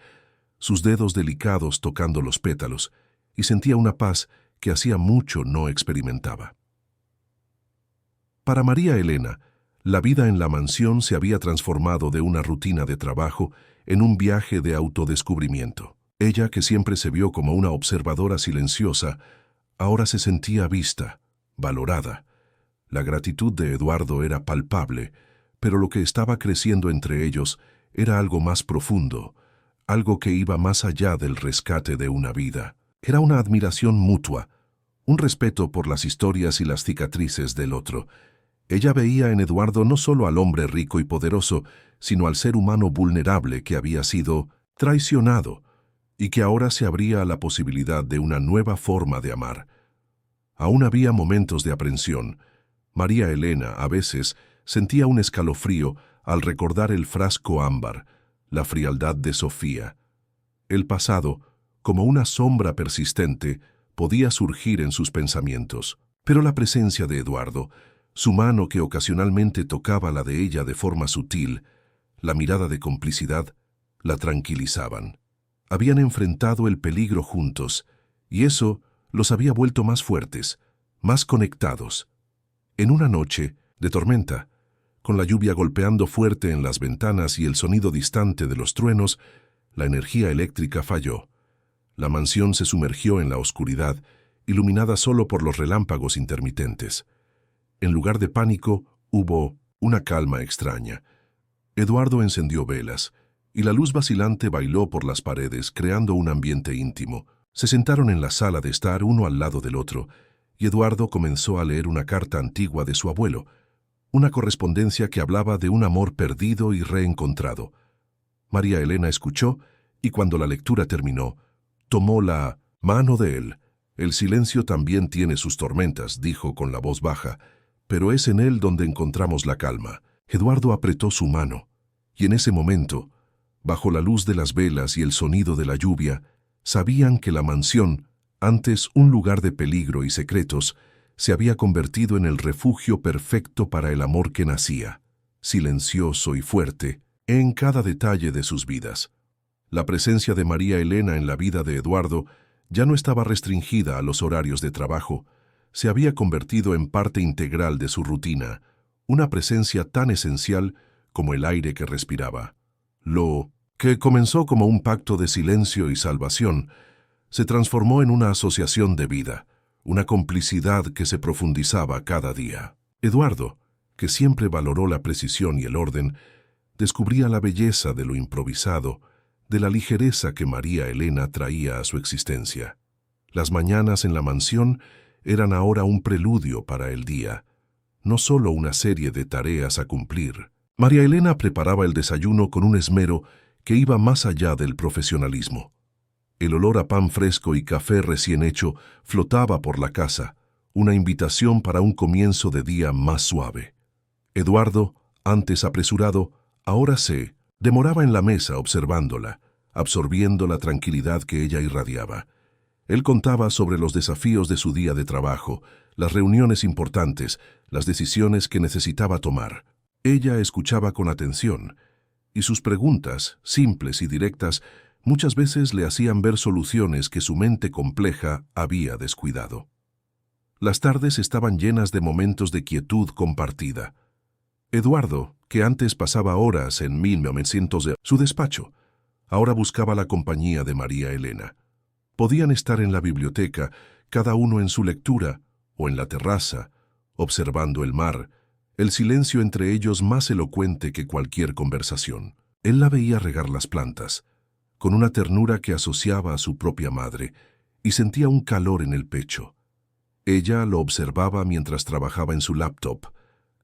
sus dedos delicados tocando los pétalos, y sentía una paz que hacía mucho no experimentaba. Para María Elena, la vida en la mansión se había transformado de una rutina de trabajo en un viaje de autodescubrimiento. Ella, que siempre se vio como una observadora silenciosa, ahora se sentía vista, valorada. La gratitud de Eduardo era palpable, pero lo que estaba creciendo entre ellos era algo más profundo, algo que iba más allá del rescate de una vida. Era una admiración mutua, un respeto por las historias y las cicatrices del otro. Ella veía en Eduardo no solo al hombre rico y poderoso, sino al ser humano vulnerable que había sido traicionado y que ahora se abría a la posibilidad de una nueva forma de amar. Aún había momentos de aprensión. María Elena, a veces, sentía un escalofrío al recordar el frasco ámbar, la frialdad de Sofía. El pasado, como una sombra persistente, podía surgir en sus pensamientos, pero la presencia de Eduardo, su mano que ocasionalmente tocaba la de ella de forma sutil, la mirada de complicidad, la tranquilizaban. Habían enfrentado el peligro juntos, y eso los había vuelto más fuertes, más conectados. En una noche de tormenta, con la lluvia golpeando fuerte en las ventanas y el sonido distante de los truenos, la energía eléctrica falló. La mansión se sumergió en la oscuridad, iluminada solo por los relámpagos intermitentes. En lugar de pánico, hubo una calma extraña. Eduardo encendió velas, y la luz vacilante bailó por las paredes, creando un ambiente íntimo. Se sentaron en la sala de estar uno al lado del otro, y Eduardo comenzó a leer una carta antigua de su abuelo, una correspondencia que hablaba de un amor perdido y reencontrado. María Elena escuchó, y cuando la lectura terminó, tomó la mano de él. El silencio también tiene sus tormentas, dijo con la voz baja, pero es en él donde encontramos la calma. Eduardo apretó su mano, y en ese momento, bajo la luz de las velas y el sonido de la lluvia, sabían que la mansión, antes un lugar de peligro y secretos, se había convertido en el refugio perfecto para el amor que nacía, silencioso y fuerte, en cada detalle de sus vidas. La presencia de María Elena en la vida de Eduardo ya no estaba restringida a los horarios de trabajo, se había convertido en parte integral de su rutina, una presencia tan esencial como el aire que respiraba. Lo que comenzó como un pacto de silencio y salvación, se transformó en una asociación de vida, una complicidad que se profundizaba cada día. Eduardo, que siempre valoró la precisión y el orden, descubría la belleza de lo improvisado, de la ligereza que María Elena traía a su existencia. Las mañanas en la mansión eran ahora un preludio para el día, no solo una serie de tareas a cumplir. María Elena preparaba el desayuno con un esmero que iba más allá del profesionalismo. El olor a pan fresco y café recién hecho flotaba por la casa, una invitación para un comienzo de día más suave. Eduardo, antes apresurado, ahora se demoraba en la mesa observándola, absorbiendo la tranquilidad que ella irradiaba. Él contaba sobre los desafíos de su día de trabajo, las reuniones importantes, las decisiones que necesitaba tomar. Ella escuchaba con atención, y sus preguntas, simples y directas, muchas veces le hacían ver soluciones que su mente compleja había descuidado. Las tardes estaban llenas de momentos de quietud compartida. Eduardo, que antes pasaba horas en 1900 de su despacho, ahora buscaba la compañía de María Elena. Podían estar en la biblioteca, cada uno en su lectura, o en la terraza, observando el mar, el silencio entre ellos más elocuente que cualquier conversación. Él la veía regar las plantas, con una ternura que asociaba a su propia madre, y sentía un calor en el pecho. Ella lo observaba mientras trabajaba en su laptop,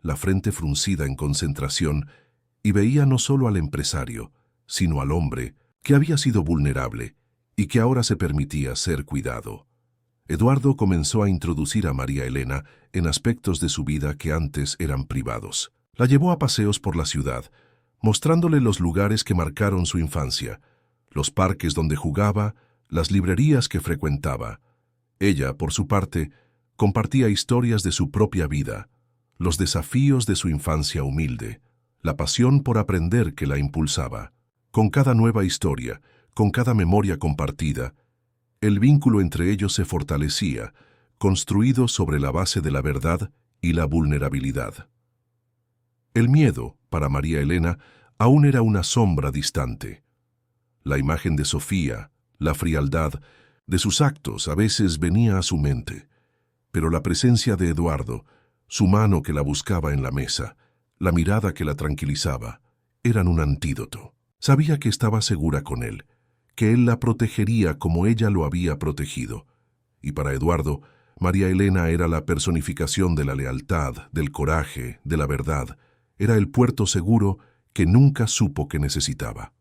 la frente fruncida en concentración, y veía no solo al empresario, sino al hombre, que había sido vulnerable y que ahora se permitía ser cuidado. Eduardo comenzó a introducir a María Elena en aspectos de su vida que antes eran privados. La llevó a paseos por la ciudad, mostrándole los lugares que marcaron su infancia, los parques donde jugaba, las librerías que frecuentaba. Ella, por su parte, compartía historias de su propia vida, los desafíos de su infancia humilde, la pasión por aprender que la impulsaba. Con cada nueva historia, con cada memoria compartida, el vínculo entre ellos se fortalecía, construido sobre la base de la verdad y la vulnerabilidad. El miedo, para María Elena, aún era una sombra distante. La imagen de Sofía, la frialdad de sus actos a veces venía a su mente, pero la presencia de Eduardo, su mano que la buscaba en la mesa, la mirada que la tranquilizaba, eran un antídoto. Sabía que estaba segura con él, que él la protegería como ella lo había protegido. Y para Eduardo, María Elena era la personificación de la lealtad, del coraje, de la verdad. Era el puerto seguro que nunca supo que necesitaba.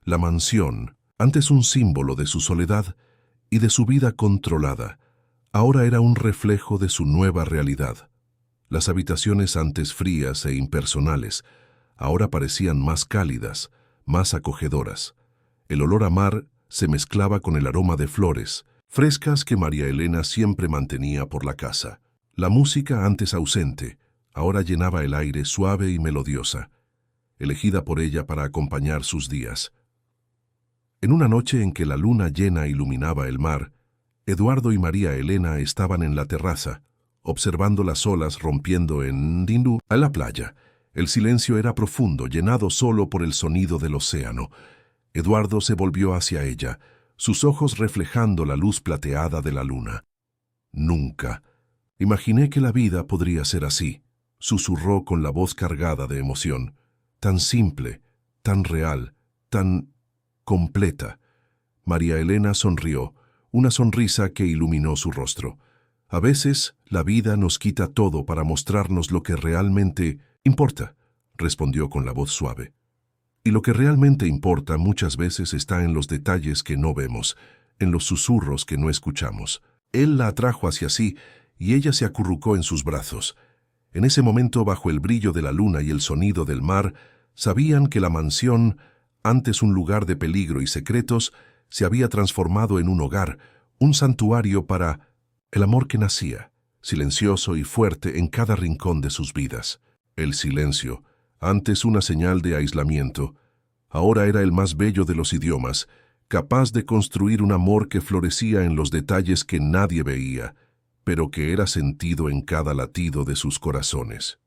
La mansión, antes un símbolo de su soledad y de su vida controlada, ahora era un reflejo de su nueva realidad. Las habitaciones antes frías e impersonales, ahora parecían más cálidas, más acogedoras. El olor a mar se mezclaba con el aroma de flores, frescas que María Elena siempre mantenía por la casa. La música antes ausente, ahora llenaba el aire suave y melodiosa, elegida por ella para acompañar sus días. En una noche en que la luna llena iluminaba el mar, Eduardo y María Elena estaban en la terraza, observando las olas rompiendo en Dindu a la playa. El silencio era profundo, llenado solo por el sonido del océano. Eduardo se volvió hacia ella, sus ojos reflejando la luz plateada de la luna. Nunca imaginé que la vida podría ser así, susurró con la voz cargada de emoción, tan simple, tan real, tan completa. María Elena sonrió, una sonrisa que iluminó su rostro. A veces, la vida nos quita todo para mostrarnos lo que realmente importa, respondió con la voz suave. Y lo que realmente importa muchas veces está en los detalles que no vemos, en los susurros que no escuchamos. Él la atrajo hacia sí y ella se acurrucó en sus brazos. En ese momento, bajo el brillo de la luna y el sonido del mar, sabían que la mansión, antes un lugar de peligro y secretos, se había transformado en un hogar, un santuario para el amor que nacía, silencioso y fuerte en cada rincón de sus vidas. El silencio, antes una señal de aislamiento, ahora era el más bello de los idiomas, capaz de construir un amor que florecía en los detalles que nadie veía, pero que era sentido en cada latido de sus corazones.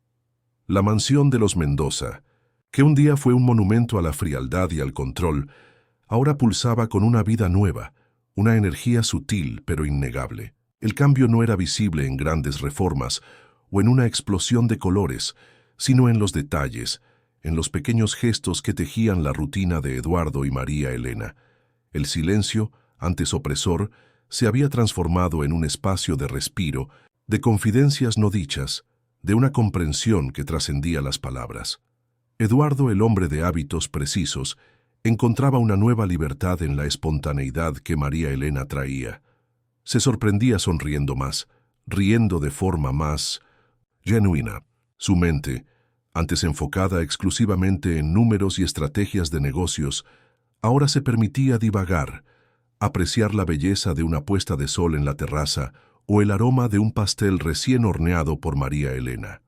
La mansión de los Mendoza, que un día fue un monumento a la frialdad y al control, ahora pulsaba con una vida nueva, una energía sutil pero innegable. El cambio no era visible en grandes reformas o en una explosión de colores, sino en los detalles, en los pequeños gestos que tejían la rutina de Eduardo y María Elena. El silencio, antes opresor, se había transformado en un espacio de respiro, de confidencias no dichas, de una comprensión que trascendía las palabras. Eduardo, el hombre de hábitos precisos, encontraba una nueva libertad en la espontaneidad que María Elena traía. Se sorprendía sonriendo más, riendo de forma más genuina. Su mente, antes enfocada exclusivamente en números y estrategias de negocios, ahora se permitía divagar, apreciar la belleza de una puesta de sol en la terraza o el aroma de un pastel recién horneado por María Elena.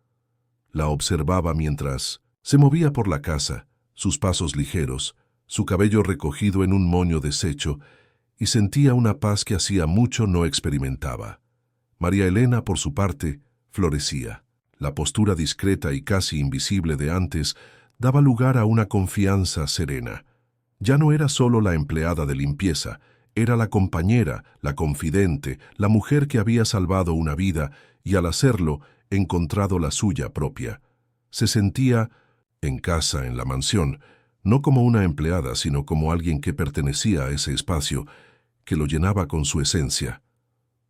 La observaba mientras se movía por la casa, sus pasos ligeros, su cabello recogido en un moño deshecho, y sentía una paz que hacía mucho no experimentaba. María Elena, por su parte, florecía. La postura discreta y casi invisible de antes daba lugar a una confianza serena. Ya no era solo la empleada de limpieza, era la compañera, la confidente, la mujer que había salvado una vida y al hacerlo encontrado la suya propia. Se sentía en casa, en la mansión, no como una empleada, sino como alguien que pertenecía a ese espacio, que lo llenaba con su esencia.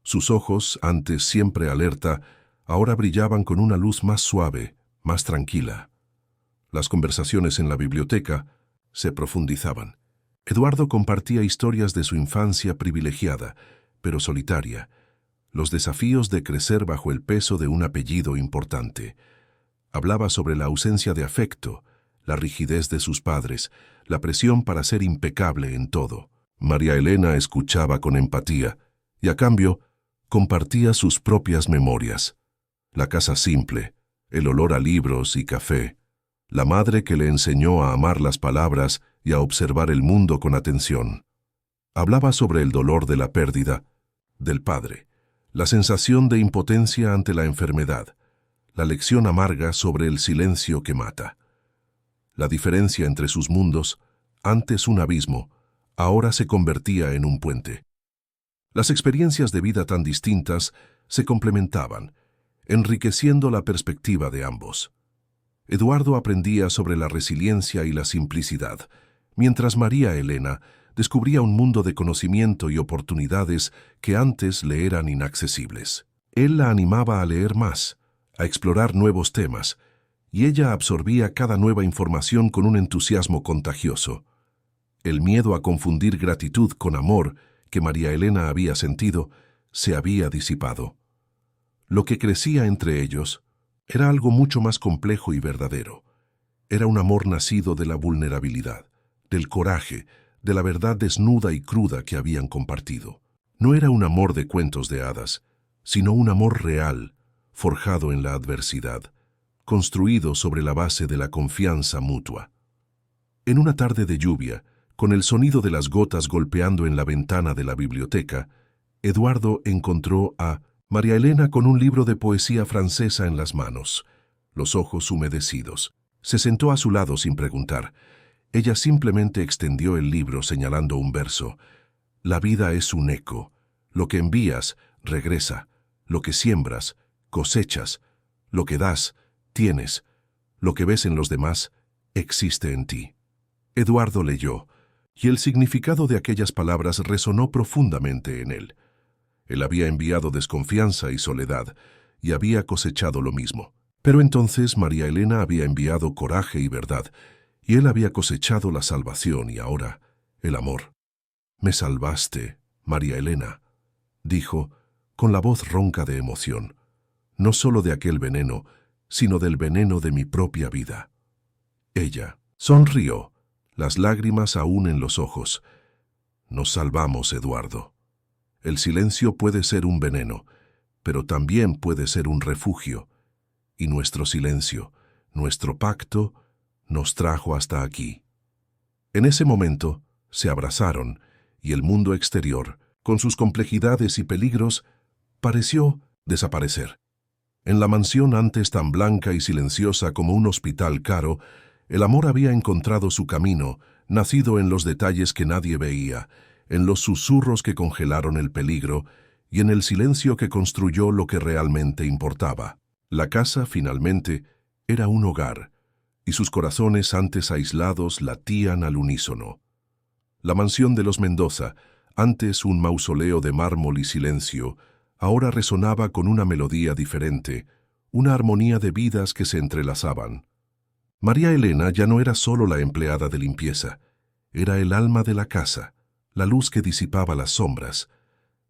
Sus ojos, antes siempre alerta, ahora brillaban con una luz más suave, más tranquila. Las conversaciones en la biblioteca se profundizaban. Eduardo compartía historias de su infancia privilegiada, pero solitaria, los desafíos de crecer bajo el peso de un apellido importante. Hablaba sobre la ausencia de afecto, la rigidez de sus padres, la presión para ser impecable en todo. María Elena escuchaba con empatía y, a cambio, compartía sus propias memorias. La casa simple, el olor a libros y café, la madre que le enseñó a amar las palabras y a observar el mundo con atención. Hablaba sobre el dolor de la pérdida, del padre, la sensación de impotencia ante la enfermedad, la lección amarga sobre el silencio que mata. La diferencia entre sus mundos, antes un abismo, ahora se convertía en un puente. Las experiencias de vida tan distintas se complementaban, enriqueciendo la perspectiva de ambos. Eduardo aprendía sobre la resiliencia y la simplicidad, mientras María Elena descubría un mundo de conocimiento y oportunidades que antes le eran inaccesibles. Él la animaba a leer más, a explorar nuevos temas, y ella absorbía cada nueva información con un entusiasmo contagioso. El miedo a confundir gratitud con amor que María Elena había sentido se había disipado. Lo que crecía entre ellos era algo mucho más complejo y verdadero. Era un amor nacido de la vulnerabilidad, del coraje, de la verdad desnuda y cruda que habían compartido. No era un amor de cuentos de hadas, sino un amor real, forjado en la adversidad, construido sobre la base de la confianza mutua. En una tarde de lluvia, con el sonido de las gotas golpeando en la ventana de la biblioteca, Eduardo encontró a María Elena con un libro de poesía francesa en las manos, los ojos humedecidos. Se sentó a su lado sin preguntar. Ella simplemente extendió el libro señalando un verso. La vida es un eco. Lo que envías, regresa. Lo que siembras, cosechas. Lo que das, tienes. Lo que ves en los demás, existe en ti. Eduardo leyó, y el significado de aquellas palabras resonó profundamente en él. Él había enviado desconfianza y soledad, y había cosechado lo mismo. Pero entonces María Elena había enviado coraje y verdad, y él había cosechado la salvación y ahora el amor. «Me salvaste, María Elena», dijo, con la voz ronca de emoción, «no solo de aquel veneno, sino del veneno de mi propia vida». Ella sonrió, las lágrimas aún en los ojos. «Nos salvamos, Eduardo. El silencio puede ser un veneno, pero también puede ser un refugio. Y nuestro silencio, nuestro pacto, nos trajo hasta aquí». En ese momento, se abrazaron, y el mundo exterior, con sus complejidades y peligros, pareció desaparecer. En la mansión antes tan blanca y silenciosa como un hospital caro, el amor había encontrado su camino, nacido en los detalles que nadie veía, en los susurros que congelaron el peligro y en el silencio que construyó lo que realmente importaba. La casa, finalmente, era un hogar, y sus corazones antes aislados latían al unísono. La mansión de los Mendoza, antes un mausoleo de mármol y silencio, ahora resonaba con una melodía diferente, una armonía de vidas que se entrelazaban. María Elena ya no era solo la empleada de limpieza, era el alma de la casa, la luz que disipaba las sombras.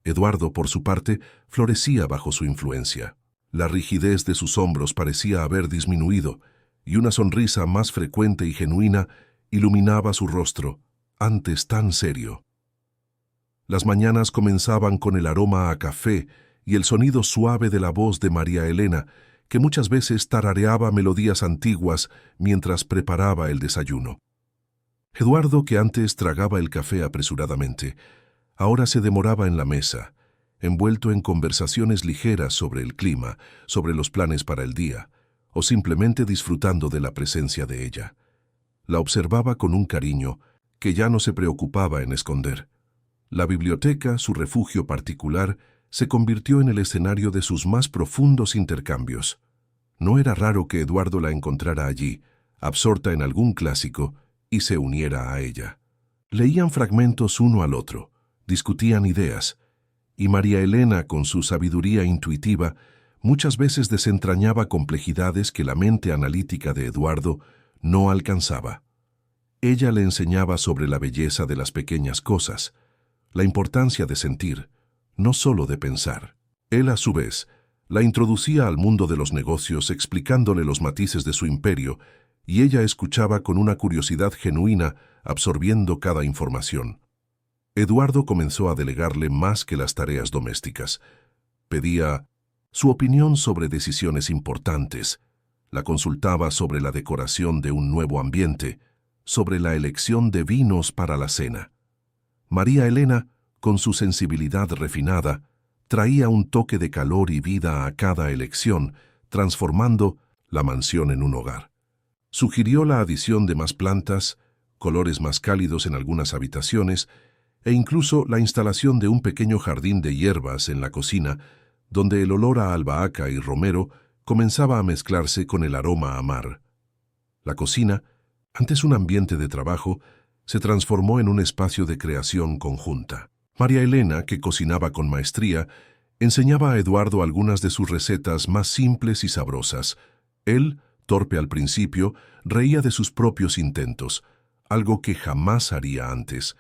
Eduardo, por su parte, florecía bajo su influencia. La rigidez de sus hombros parecía haber disminuido, y una sonrisa más frecuente y genuina iluminaba su rostro, antes tan serio. Las mañanas comenzaban con el aroma a café y el sonido suave de la voz de María Elena, que muchas veces tarareaba melodías antiguas mientras preparaba el desayuno. Eduardo, que antes tragaba el café apresuradamente, ahora se demoraba en la mesa, envuelto en conversaciones ligeras sobre el clima, sobre los planes para el día, o simplemente disfrutando de la presencia de ella. La observaba con un cariño que ya no se preocupaba en esconder. La biblioteca, su refugio particular, se convirtió en el escenario de sus más profundos intercambios. No era raro que Eduardo la encontrara allí, absorta en algún clásico, y se uniera a ella. Leían fragmentos uno al otro, discutían ideas, y María Elena, con su sabiduría intuitiva, muchas veces desentrañaba complejidades que la mente analítica de Eduardo no alcanzaba. Ella le enseñaba sobre la belleza de las pequeñas cosas, la importancia de sentir, no solo de pensar. Él, a su vez, la introducía al mundo de los negocios explicándole los matices de su imperio, y ella escuchaba con una curiosidad genuina, absorbiendo cada información. Eduardo comenzó a delegarle más que las tareas domésticas. Pedía su opinión sobre decisiones importantes, la consultaba sobre la decoración de un nuevo ambiente, sobre la elección de vinos para la cena. María Elena, con su sensibilidad refinada, traía un toque de calor y vida a cada elección, transformando la mansión en un hogar. Sugirió la adición de más plantas, colores más cálidos en algunas habitaciones, e incluso la instalación de un pequeño jardín de hierbas en la cocina, donde el olor a albahaca y romero comenzaba a mezclarse con el aroma a mar. La cocina, antes un ambiente de trabajo, se transformó en un espacio de creación conjunta. María Elena, que cocinaba con maestría, enseñaba a Eduardo algunas de sus recetas más simples y sabrosas. Él, torpe al principio, reía de sus propios intentos, algo que jamás haría antes.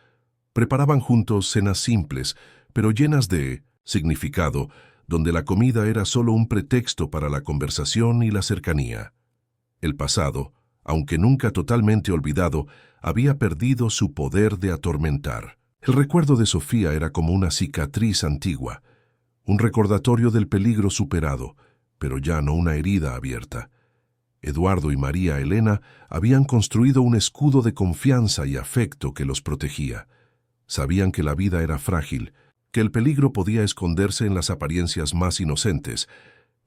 Preparaban juntos cenas simples, pero llenas de significado, donde la comida era solo un pretexto para la conversación y la cercanía. El pasado, aunque nunca totalmente olvidado, había perdido su poder de atormentar. El recuerdo de Sofía era como una cicatriz antigua, un recordatorio del peligro superado, pero ya no una herida abierta. Eduardo y María Elena habían construido un escudo de confianza y afecto que los protegía. Sabían que la vida era frágil, que el peligro podía esconderse en las apariencias más inocentes,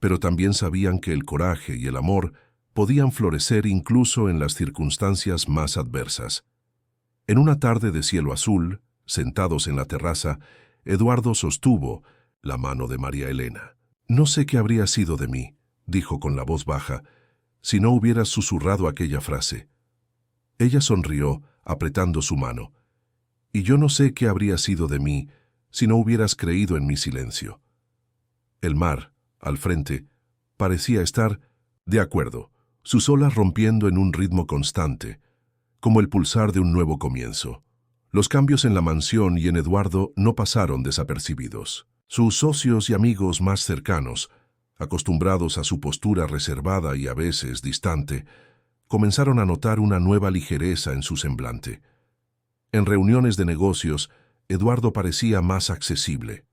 pero también sabían que el coraje y el amor podían florecer incluso en las circunstancias más adversas. En una tarde de cielo azul, sentados en la terraza, Eduardo sostuvo la mano de María Elena. «No sé qué habría sido de mí», dijo con la voz baja, «si no hubieras susurrado aquella frase». Ella sonrió, apretando su mano. «Y yo no sé qué habría sido de mí si no hubieras creído en mi silencio». El mar, al frente, parecía estar de acuerdo, sus olas rompiendo en un ritmo constante, como el pulsar de un nuevo comienzo. Los cambios en la mansión y en Eduardo no pasaron desapercibidos. Sus socios y amigos más cercanos, acostumbrados a su postura reservada y a veces distante, comenzaron a notar una nueva ligereza en su semblante. En reuniones de negocios, Eduardo parecía más accesible,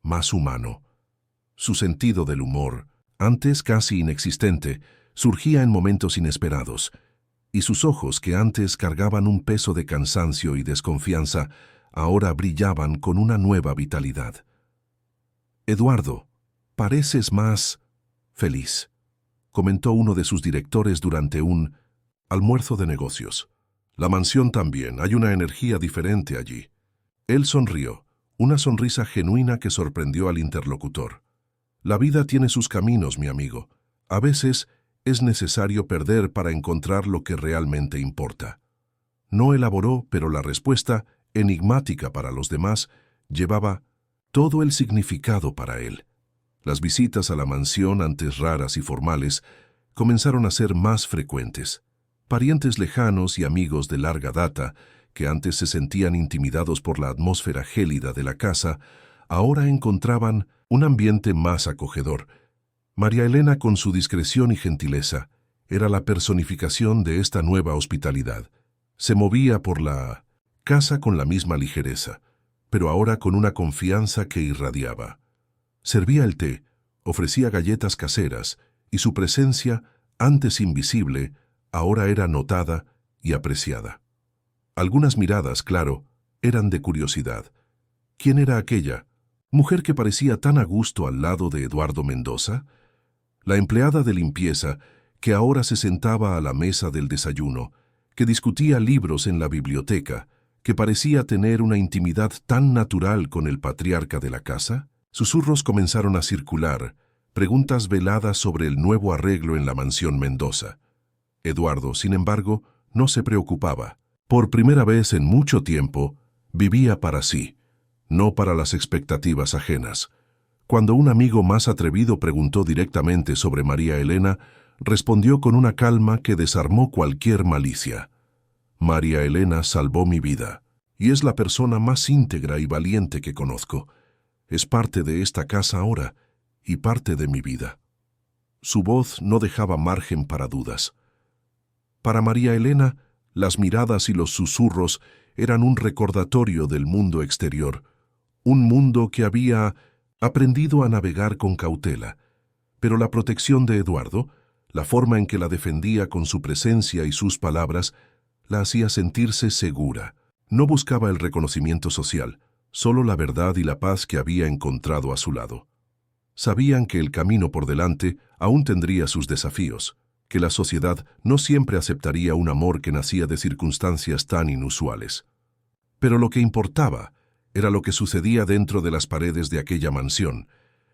más humano. Su sentido del humor, antes casi inexistente, surgía en momentos inesperados, y sus ojos, que antes cargaban un peso de cansancio y desconfianza, ahora brillaban con una nueva vitalidad. «Eduardo, pareces más feliz», comentó uno de sus directores durante un almuerzo de negocios. «La mansión también, hay una energía diferente allí». Él sonrió, una sonrisa genuina que sorprendió al interlocutor. «La vida tiene sus caminos, mi amigo. A veces es necesario perder para encontrar lo que realmente importa». No elaboró, pero la respuesta, enigmática para los demás, llevaba todo el significado para él. Las visitas a la mansión, antes raras y formales, comenzaron a ser más frecuentes. Parientes lejanos y amigos de larga data, que antes se sentían intimidados por la atmósfera gélida de la casa, ahora encontraban un ambiente más acogedor. María Elena, con su discreción y gentileza, era la personificación de esta nueva hospitalidad. Se movía por la casa con la misma ligereza, pero ahora con una confianza que irradiaba. Servía el té, ofrecía galletas caseras, y su presencia, antes invisible, ahora era notada y apreciada. Algunas miradas, claro, eran de curiosidad. ¿Quién era aquella mujer que parecía tan a gusto al lado de Eduardo Mendoza? La empleada de limpieza, que ahora se sentaba a la mesa del desayuno, que discutía libros en la biblioteca, que parecía tener una intimidad tan natural con el patriarca de la casa. Susurros comenzaron a circular, preguntas veladas sobre el nuevo arreglo en la mansión Mendoza. Eduardo, sin embargo, no se preocupaba. Por primera vez en mucho tiempo, vivía para sí, no para las expectativas ajenas. Cuando un amigo más atrevido preguntó directamente sobre María Elena, respondió con una calma que desarmó cualquier malicia. María Elena salvó mi vida, y es la persona más íntegra y valiente que conozco. Es parte de esta casa ahora, y parte de mi vida. Su voz no dejaba margen para dudas. Para María Elena, las miradas y los susurros eran un recordatorio del mundo exterior, un mundo que había aprendido a navegar con cautela, pero la protección de Eduardo, la forma en que la defendía con su presencia y sus palabras, la hacía sentirse segura. No buscaba el reconocimiento social, solo la verdad y la paz que había encontrado a su lado. Sabían que el camino por delante aún tendría sus desafíos, que la sociedad no siempre aceptaría un amor que nacía de circunstancias tan inusuales. Pero lo que importaba era lo que sucedía dentro de las paredes de aquella mansión,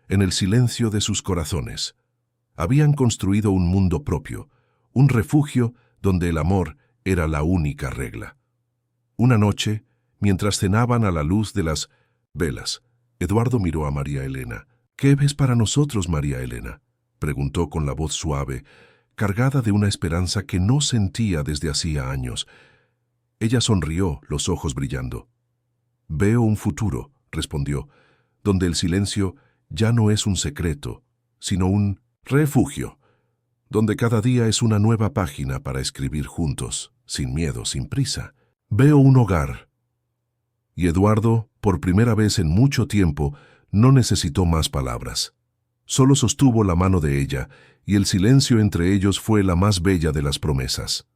en el silencio de sus corazones. Habían construido un mundo propio, un refugio donde el amor era la única regla. Una noche, mientras cenaban a la luz de las velas, Eduardo miró a María Elena. «¿Qué ves para nosotros, María Elena?», preguntó con la voz suave, cargada de una esperanza que no sentía desde hacía años. Ella sonrió, los ojos brillando. «Veo un futuro», respondió, «donde el silencio ya no es un secreto, sino un refugio, donde cada día es una nueva página para escribir juntos, sin miedo, sin prisa. Veo un hogar». Y Eduardo, por primera vez en mucho tiempo, no necesitó más palabras. Solo sostuvo la mano de ella, y el silencio entre ellos fue la más bella de las promesas.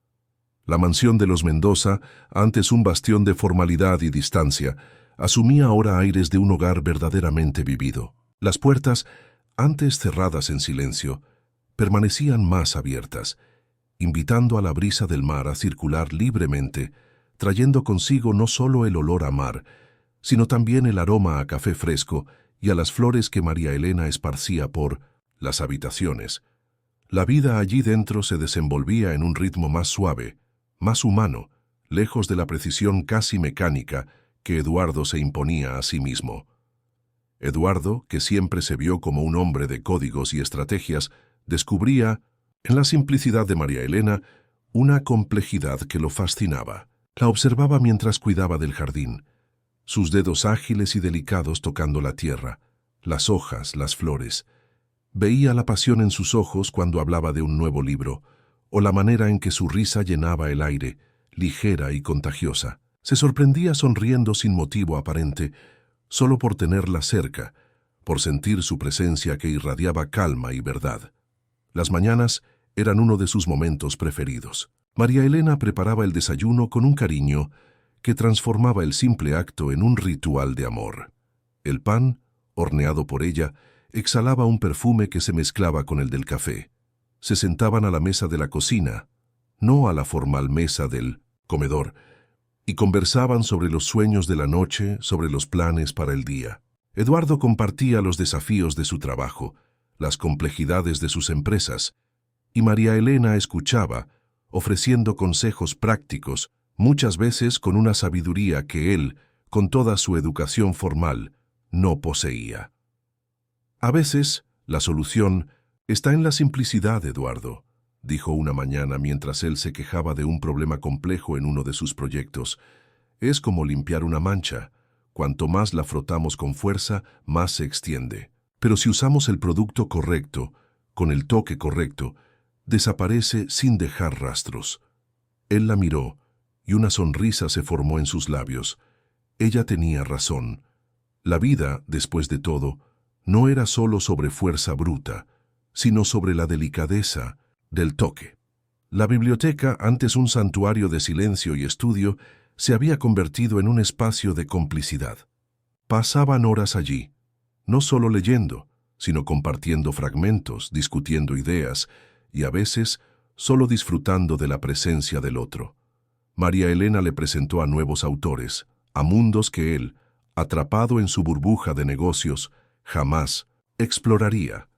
La mansión de los Mendoza, antes un bastión de formalidad y distancia, asumía ahora aires de un hogar verdaderamente vivido. Las puertas, antes cerradas en silencio, permanecían más abiertas, invitando a la brisa del mar a circular libremente, trayendo consigo no solo el olor a mar, sino también el aroma a café fresco y a las flores que María Elena esparcía por las habitaciones. La vida allí dentro se desenvolvía en un ritmo más suave, más humano, lejos de la precisión casi mecánica que Eduardo se imponía a sí mismo. Eduardo, que siempre se vio como un hombre de códigos y estrategias, descubría, en la simplicidad de María Elena, una complejidad que lo fascinaba. La observaba mientras cuidaba del jardín, sus dedos ágiles y delicados tocando la tierra, las hojas, las flores. Veía la pasión en sus ojos cuando hablaba de un nuevo libro, o la manera en que su risa llenaba el aire, ligera y contagiosa. Se sorprendía sonriendo sin motivo aparente, solo por tenerla cerca, por sentir su presencia que irradiaba calma y verdad. Las mañanas eran uno de sus momentos preferidos. María Elena preparaba el desayuno con un cariño que transformaba el simple acto en un ritual de amor. El pan, horneado por ella, exhalaba un perfume que se mezclaba con el del café. Se sentaban a la mesa de la cocina, no a la formal mesa del comedor, y conversaban sobre los sueños de la noche, sobre los planes para el día. Eduardo compartía los desafíos de su trabajo, las complejidades de sus empresas, y María Elena escuchaba, ofreciendo consejos prácticos, muchas veces con una sabiduría que él, con toda su educación formal, no poseía. A veces, la solución está en la simplicidad, Eduardo, dijo una mañana mientras él se quejaba de un problema complejo en uno de sus proyectos. Es como limpiar una mancha. Cuanto más la frotamos con fuerza, más se extiende. Pero si usamos el producto correcto, con el toque correcto, desaparece sin dejar rastros. Él la miró, y una sonrisa se formó en sus labios. Ella tenía razón. La vida, después de todo, no era solo sobre fuerza bruta, sino sobre la delicadeza del toque. La biblioteca, antes un santuario de silencio y estudio, se había convertido en un espacio de complicidad. Pasaban horas allí, no solo leyendo, sino compartiendo fragmentos, discutiendo ideas, y a veces solo disfrutando de la presencia del otro. María Elena le presentó a nuevos autores, a mundos que él, atrapado en su burbuja de negocios, jamás exploraría.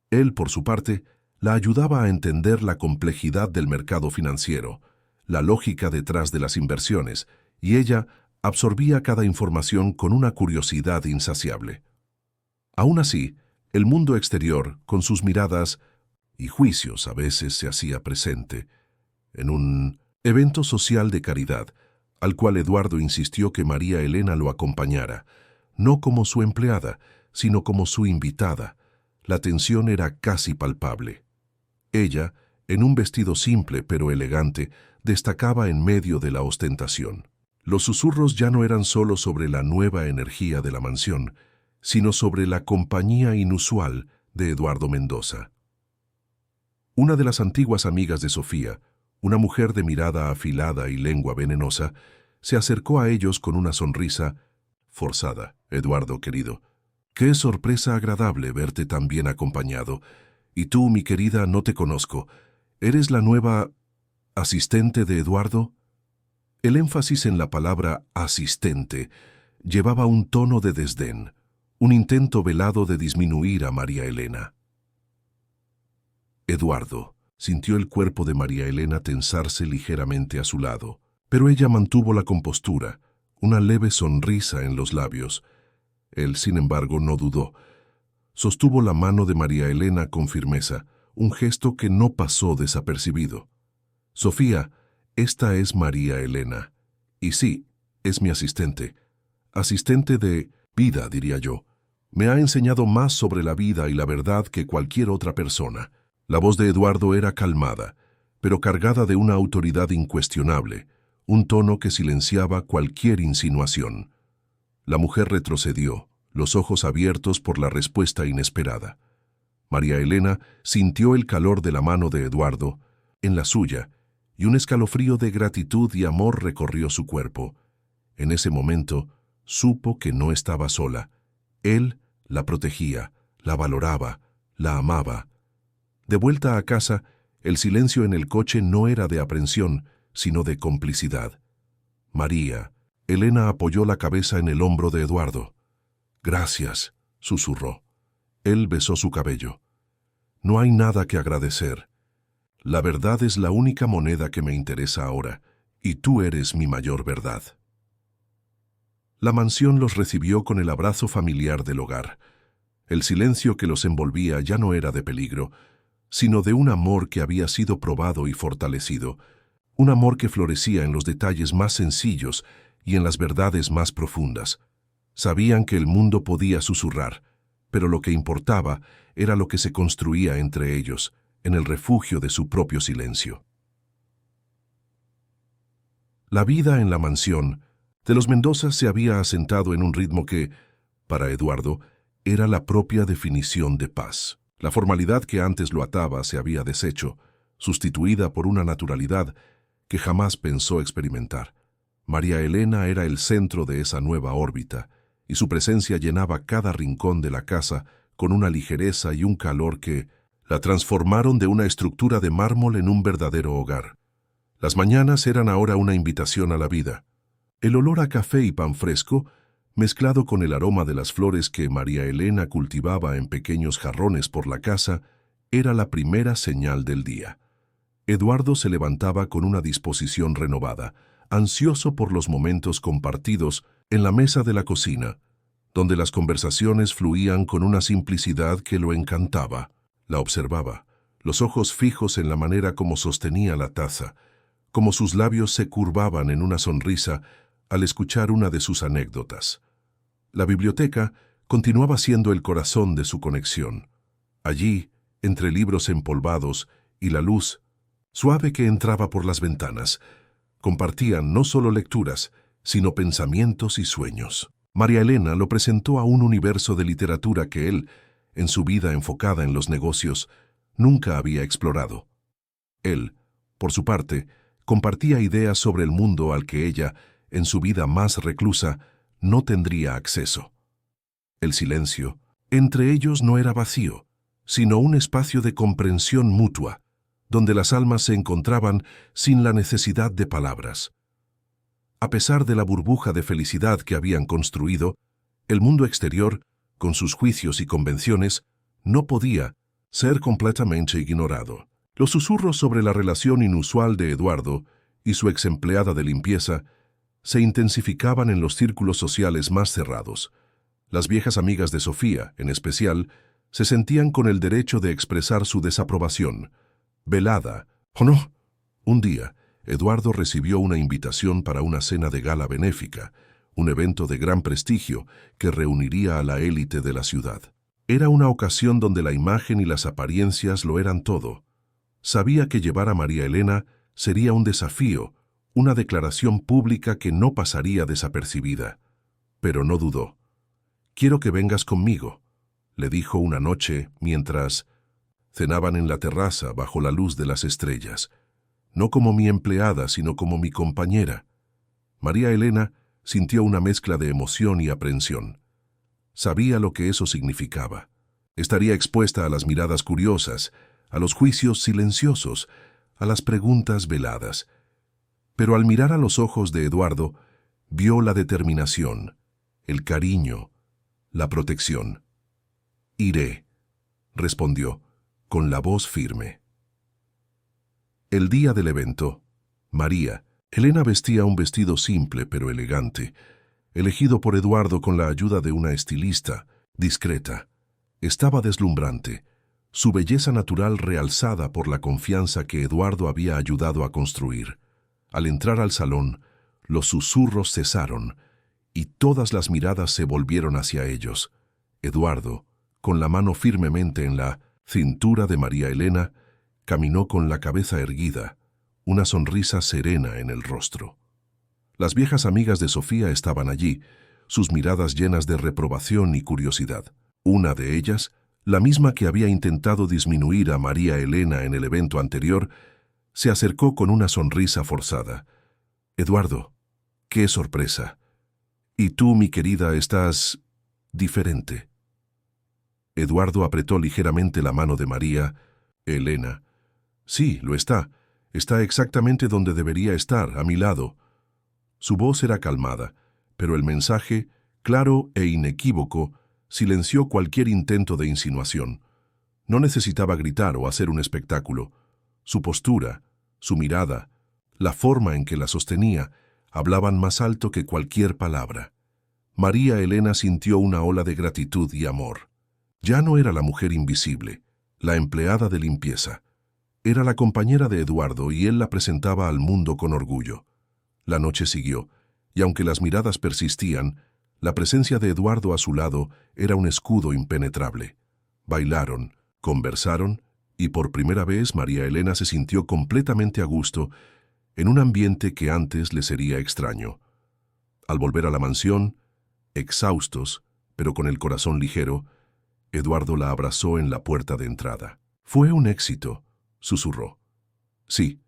Él, por su parte, la ayudaba a entender la complejidad del mercado financiero, la lógica detrás de las inversiones, y ella absorbía cada información con una curiosidad insaciable. Aún así, el mundo exterior, con sus miradas y juicios, a veces se hacía presente, en un evento social de caridad, al cual Eduardo insistió que María Elena lo acompañara, no como su empleada, sino como su invitada. La tensión era casi palpable. Ella, en un vestido simple pero elegante, destacaba en medio de la ostentación. Los susurros ya no eran solo sobre la nueva energía de la mansión, sino sobre la compañía inusual de Eduardo Mendoza. Una de las antiguas amigas de Sofía, una mujer de mirada afilada y lengua venenosa, se acercó a ellos con una sonrisa forzada. Eduardo, querido, qué sorpresa agradable verte tan bien acompañado. Y tú, mi querida, no te conozco. ¿Eres la nueva asistente de Eduardo? El énfasis en la palabra asistente llevaba un tono de desdén, un intento velado de disminuir a María Elena. Eduardo sintió el cuerpo de María Elena tensarse ligeramente a su lado, pero ella mantuvo la compostura, una leve sonrisa en los labios. Él, sin embargo, no dudó. Sostuvo la mano de María Elena con firmeza, un gesto que no pasó desapercibido. Sofía, esta es María Elena. Y sí, es mi asistente. Asistente de vida, diría yo. Me ha enseñado más sobre la vida y la verdad que cualquier otra persona. La voz de Eduardo era calmada, pero cargada de una autoridad incuestionable, un tono que silenciaba cualquier insinuación. La mujer retrocedió, los ojos abiertos por la respuesta inesperada. María Elena sintió el calor de la mano de Eduardo en la suya, y un escalofrío de gratitud y amor recorrió su cuerpo. En ese momento, supo que no estaba sola. Él la protegía, la valoraba, la amaba. De vuelta a casa, el silencio en el coche no era de aprensión, sino de complicidad. María Elena apoyó la cabeza en el hombro de Eduardo. «Gracias», susurró. Él besó su cabello. «No hay nada que agradecer. La verdad es la única moneda que me interesa ahora, y tú eres mi mayor verdad». La mansión los recibió con el abrazo familiar del hogar. El silencio que los envolvía ya no era de peligro, sino de un amor que había sido probado y fortalecido, un amor que florecía en los detalles más sencillos y en las verdades más profundas. Sabían que el mundo podía susurrar, pero lo que importaba era lo que se construía entre ellos, en el refugio de su propio silencio. La vida en la mansión de los Mendoza se había asentado en un ritmo que, para Eduardo, era la propia definición de paz. La formalidad que antes lo ataba se había deshecho, sustituida por una naturalidad que jamás pensó experimentar. María Elena era el centro de esa nueva órbita, y su presencia llenaba cada rincón de la casa con una ligereza y un calor que la transformaron de una estructura de mármol en un verdadero hogar. Las mañanas eran ahora una invitación a la vida. El olor a café y pan fresco, mezclado con el aroma de las flores que María Elena cultivaba en pequeños jarrones por la casa, era la primera señal del día. Eduardo se levantaba con una disposición renovada, ansioso por los momentos compartidos en la mesa de la cocina, donde las conversaciones fluían con una simplicidad que lo encantaba. La observaba, los ojos fijos en la manera como sostenía la taza, como sus labios se curvaban en una sonrisa al escuchar una de sus anécdotas. La biblioteca continuaba siendo el corazón de su conexión. Allí, entre libros empolvados y la luz suave que entraba por las ventanas, compartían no solo lecturas, sino pensamientos y sueños. María Elena lo presentó a un universo de literatura que él, en su vida enfocada en los negocios, nunca había explorado. Él, por su parte, compartía ideas sobre el mundo al que ella, en su vida más reclusa, no tendría acceso. El silencio entre ellos no era vacío, sino un espacio de comprensión mutua, donde las almas se encontraban sin la necesidad de palabras. A pesar de la burbuja de felicidad que habían construido, el mundo exterior, con sus juicios y convenciones, no podía ser completamente ignorado. Los susurros sobre la relación inusual de Eduardo y su exempleada de limpieza se intensificaban en los círculos sociales más cerrados. Las viejas amigas de Sofía, en especial, se sentían con el derecho de expresar su desaprobación. Velada, ¿o no? Un día, Eduardo recibió una invitación para una cena de gala benéfica, un evento de gran prestigio que reuniría a la élite de la ciudad. Era una ocasión donde la imagen y las apariencias lo eran todo. Sabía que llevar a María Elena sería un desafío, una declaración pública que no pasaría desapercibida. Pero no dudó. «Quiero que vengas conmigo», le dijo una noche mientras cenaban en la terraza bajo la luz de las estrellas. «No como mi empleada, sino como mi compañera». María Elena sintió una mezcla de emoción y aprensión. Sabía lo que eso significaba. Estaría expuesta a las miradas curiosas, a los juicios silenciosos, a las preguntas veladas. Pero al mirar a los ojos de Eduardo, vio la determinación, el cariño, la protección. «Iré», respondió, con la voz firme. El día del evento, María Elena vestía un vestido simple pero elegante, elegido por Eduardo con la ayuda de una estilista, discreta. Estaba deslumbrante, su belleza natural realzada por la confianza que Eduardo había ayudado a construir. Al entrar al salón, los susurros cesaron y todas las miradas se volvieron hacia ellos. Eduardo, con la mano firmemente en la cintura de María Elena, caminó con la cabeza erguida, una sonrisa serena en el rostro. Las viejas amigas de Sofía estaban allí, sus miradas llenas de reprobación y curiosidad. Una de ellas, la misma que había intentado disminuir a María Elena en el evento anterior, se acercó con una sonrisa forzada. «Eduardo, qué sorpresa. Y tú, mi querida, estás diferente». Eduardo apretó ligeramente la mano de María Elena. «Sí, lo está. Está exactamente donde debería estar, a mi lado». Su voz era calmada, pero el mensaje, claro e inequívoco, silenció cualquier intento de insinuación. No necesitaba gritar o hacer un espectáculo. Su postura, su mirada, la forma en que la sostenía, hablaban más alto que cualquier palabra. María Elena sintió una ola de gratitud y amor. Ya no era la mujer invisible, la empleada de limpieza. Era la compañera de Eduardo y él la presentaba al mundo con orgullo. La noche siguió, y aunque las miradas persistían, la presencia de Eduardo a su lado era un escudo impenetrable. Bailaron, conversaron, y por primera vez María Elena se sintió completamente a gusto en un ambiente que antes le sería extraño. Al volver a la mansión, exhaustos, pero con el corazón ligero, Eduardo la abrazó en la puerta de entrada. «Fue un éxito», susurró. «Sí»,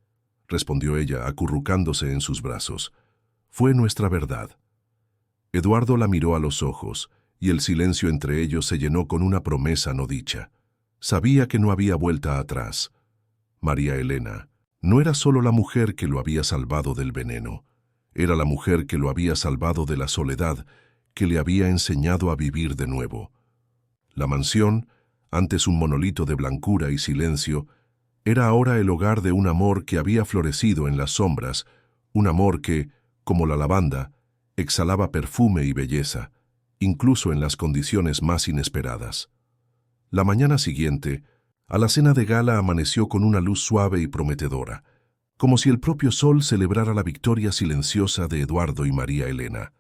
respondió ella, acurrucándose en sus brazos. «Fue nuestra verdad». Eduardo la miró a los ojos, y el silencio entre ellos se llenó con una promesa no dicha. Sabía que no había vuelta atrás. María Elena no era solo la mujer que lo había salvado del veneno, era la mujer que lo había salvado de la soledad, que le había enseñado a vivir de nuevo. La mansión, antes un monolito de blancura y silencio, era ahora el hogar de un amor que había florecido en las sombras, un amor que, como la lavanda, exhalaba perfume y belleza, incluso en las condiciones más inesperadas. La mañana siguiente, a la cena de gala amaneció con una luz suave y prometedora, como si el propio sol celebrara la victoria silenciosa de Eduardo y María Elena.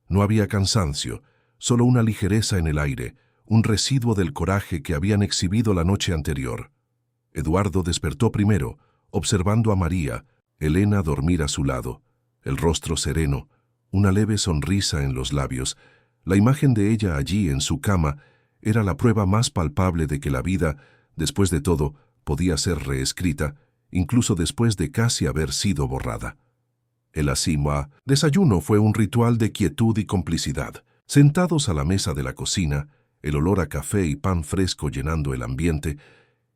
No había cansancio, solo una ligereza en el aire, un residuo del coraje que habían exhibido la noche anterior. Eduardo despertó primero, observando a María Elena dormir a su lado, el rostro sereno, una leve sonrisa en los labios. La imagen de ella allí en su cama era la prueba más palpable de que la vida, después de todo, podía ser reescrita, incluso después de casi haber sido borrada. El desayuno fue un ritual de quietud y complicidad. Sentados a la mesa de la cocina, el olor a café y pan fresco llenando el ambiente,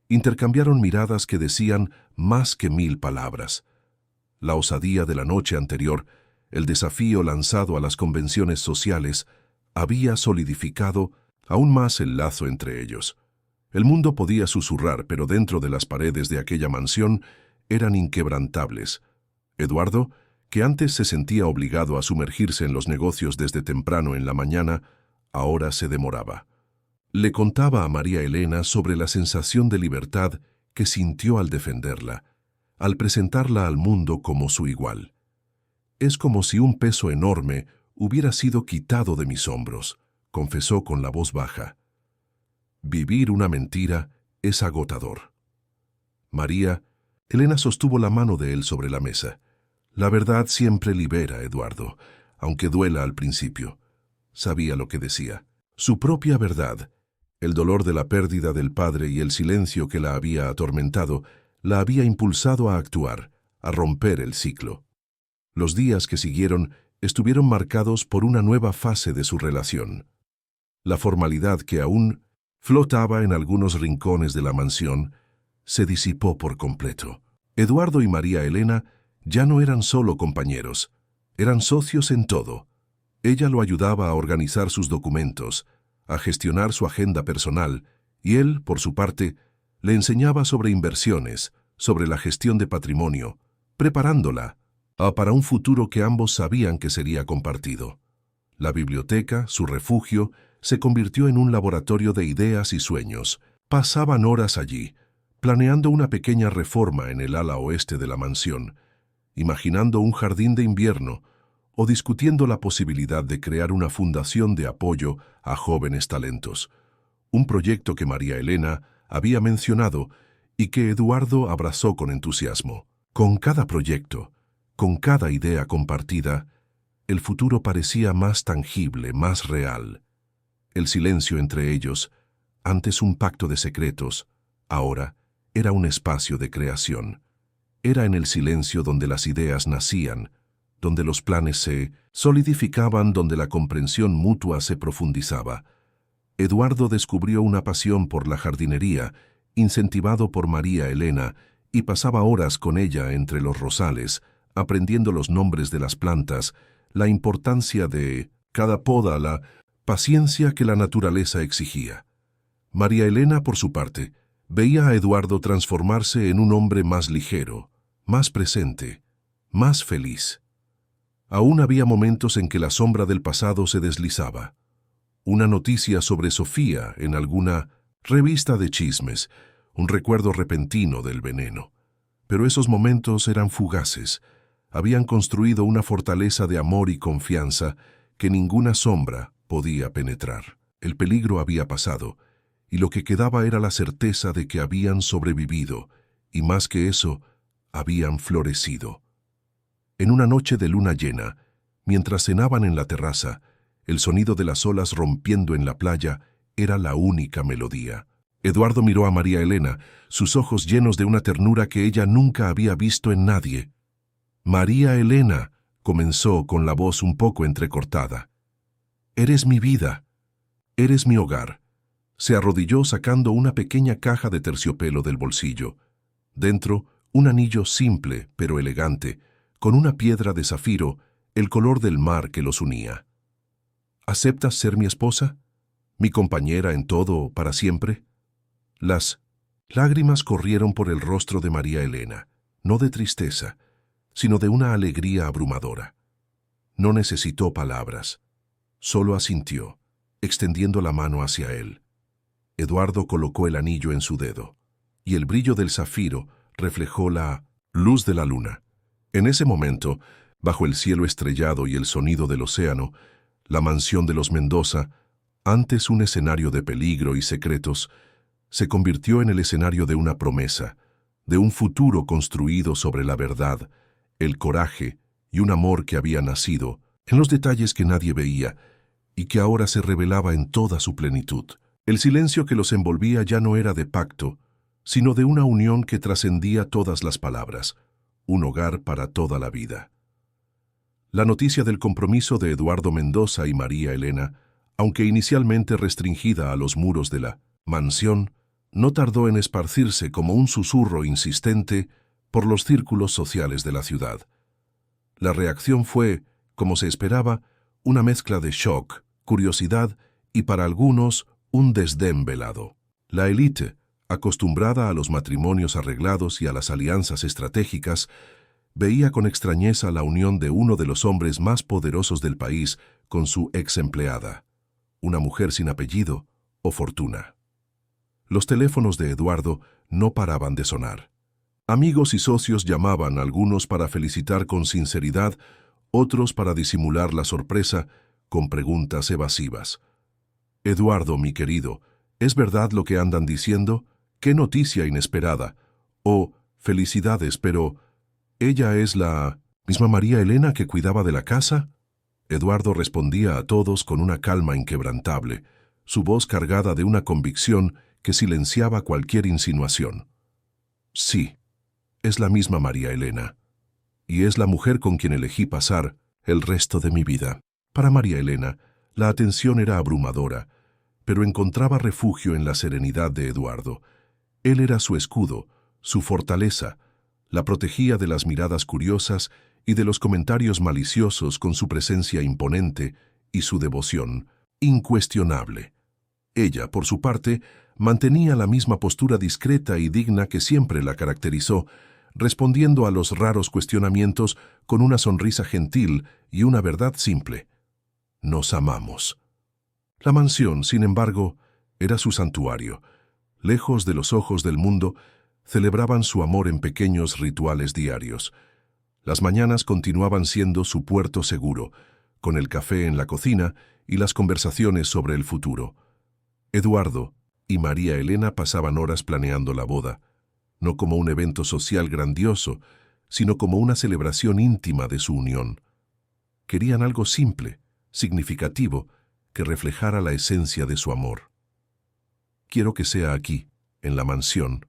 intercambiaron miradas que decían más que 1000 palabras. La osadía de la noche anterior, el desafío lanzado a las convenciones sociales, había solidificado aún más el lazo entre ellos. El mundo podía susurrar, pero dentro de las paredes de aquella mansión eran inquebrantables. Eduardo, que antes se sentía obligado a sumergirse en los negocios desde temprano en la mañana, ahora se demoraba. Le contaba a María Elena sobre la sensación de libertad que sintió al defenderla, al presentarla al mundo como su igual. «Es como si un peso enorme hubiera sido quitado de mis hombros», confesó con la voz baja. «Vivir una mentira es agotador». Elena sostuvo la mano de él sobre la mesa. «La verdad siempre libera, Eduardo, aunque duela al principio». Sabía lo que decía. Su propia verdad, el dolor de la pérdida del padre y el silencio que la había atormentado, la había impulsado a actuar, a romper el ciclo. Los días que siguieron estuvieron marcados por una nueva fase de su relación. La formalidad que aún flotaba en algunos rincones de la mansión se disipó por completo. Eduardo y María Elena ya no eran solo compañeros, eran socios en todo. Ella lo ayudaba a organizar sus documentos, a gestionar su agenda personal, y él, por su parte, le enseñaba sobre inversiones, sobre la gestión de patrimonio, preparándola para un futuro que ambos sabían que sería compartido. La biblioteca, su refugio, se convirtió en un laboratorio de ideas y sueños. Pasaban horas allí, planeando una pequeña reforma en el ala oeste de la mansión, imaginando un jardín de invierno o discutiendo la posibilidad de crear una fundación de apoyo a jóvenes talentos, un proyecto que María Elena había mencionado y que Eduardo abrazó con entusiasmo. Con cada proyecto, con cada idea compartida, el futuro parecía más tangible, más real. El silencio entre ellos, antes un pacto de secretos, ahora era un espacio de creación. Era en el silencio donde las ideas nacían, donde los planes se solidificaban, donde la comprensión mutua se profundizaba. Eduardo descubrió una pasión por la jardinería, incentivado por María Elena, y pasaba horas con ella entre los rosales, aprendiendo los nombres de las plantas, la importancia de cada poda, la paciencia que la naturaleza exigía. María Elena, por su parte, veía a Eduardo transformarse en un hombre más ligero, más presente, más feliz. Aún había momentos en que la sombra del pasado se deslizaba. Una noticia sobre Sofía en alguna revista de chismes, un recuerdo repentino del veneno. Pero esos momentos eran fugaces. Habían construido una fortaleza de amor y confianza que ninguna sombra podía penetrar. El peligro había pasado, y lo que quedaba era la certeza de que habían sobrevivido, y más que eso, habían florecido. En una noche de luna llena, mientras cenaban en la terraza, el sonido de las olas rompiendo en la playa era la única melodía. Eduardo miró a María Elena, sus ojos llenos de una ternura que ella nunca había visto en nadie. «María Elena», comenzó con la voz un poco entrecortada. «Eres mi vida, eres mi hogar». Se arrodilló sacando una pequeña caja de terciopelo del bolsillo. Dentro, un anillo simple pero elegante, con una piedra de zafiro, el color del mar que los unía. «¿Aceptas ser mi esposa? ¿Mi compañera en todo para siempre?» Las lágrimas corrieron por el rostro de María Elena, no de tristeza, sino de una alegría abrumadora. No necesitó palabras, solo asintió, extendiendo la mano hacia él. Eduardo colocó el anillo en su dedo, y el brillo del zafiro reflejó la luz de la luna. En ese momento, bajo el cielo estrellado y el sonido del océano, la mansión de los Mendoza, antes un escenario de peligro y secretos, se convirtió en el escenario de una promesa, de un futuro construido sobre la verdad, el coraje y un amor que había nacido en los detalles que nadie veía y que ahora se revelaba en toda su plenitud. El silencio que los envolvía ya no era de pacto, sino de una unión que trascendía todas las palabras, un hogar para toda la vida. La noticia del compromiso de Eduardo Mendoza y María Elena, aunque inicialmente restringida a los muros de la mansión, no tardó en esparcirse como un susurro insistente por los círculos sociales de la ciudad. La reacción fue, como se esperaba, una mezcla de shock, curiosidad y para algunos un desdén velado. La élite, acostumbrada a los matrimonios arreglados y a las alianzas estratégicas, veía con extrañeza la unión de uno de los hombres más poderosos del país con su ex empleada, una mujer sin apellido o fortuna. Los teléfonos de Eduardo no paraban de sonar. Amigos y socios llamaban, algunos para felicitar con sinceridad, otros para disimular la sorpresa con preguntas evasivas. «Eduardo, mi querido, ¿es verdad lo que andan diciendo? ¡Qué noticia inesperada! Oh, felicidades, pero ¿ella es la misma María Elena que cuidaba de la casa?» Eduardo respondía a todos con una calma inquebrantable, su voz cargada de una convicción que silenciaba cualquier insinuación. «Sí, es la misma María Elena, y es la mujer con quien elegí pasar el resto de mi vida». Para María Elena, la atención era abrumadora, pero encontraba refugio en la serenidad de Eduardo. Él era su escudo, su fortaleza, la protegía de las miradas curiosas y de los comentarios maliciosos con su presencia imponente y su devoción incuestionable. Ella, por su parte, mantenía la misma postura discreta y digna que siempre la caracterizó, respondiendo a los raros cuestionamientos con una sonrisa gentil y una verdad simple: «Nos amamos». La mansión, sin embargo, era su santuario. Lejos de los ojos del mundo, celebraban su amor en pequeños rituales diarios. Las mañanas continuaban siendo su puerto seguro, con el café en la cocina y las conversaciones sobre el futuro. Eduardo y María Elena pasaban horas planeando la boda, no como un evento social grandioso, sino como una celebración íntima de su unión. Querían algo simple, significativo, que reflejara la esencia de su amor. «Quiero que sea aquí, en la mansión»,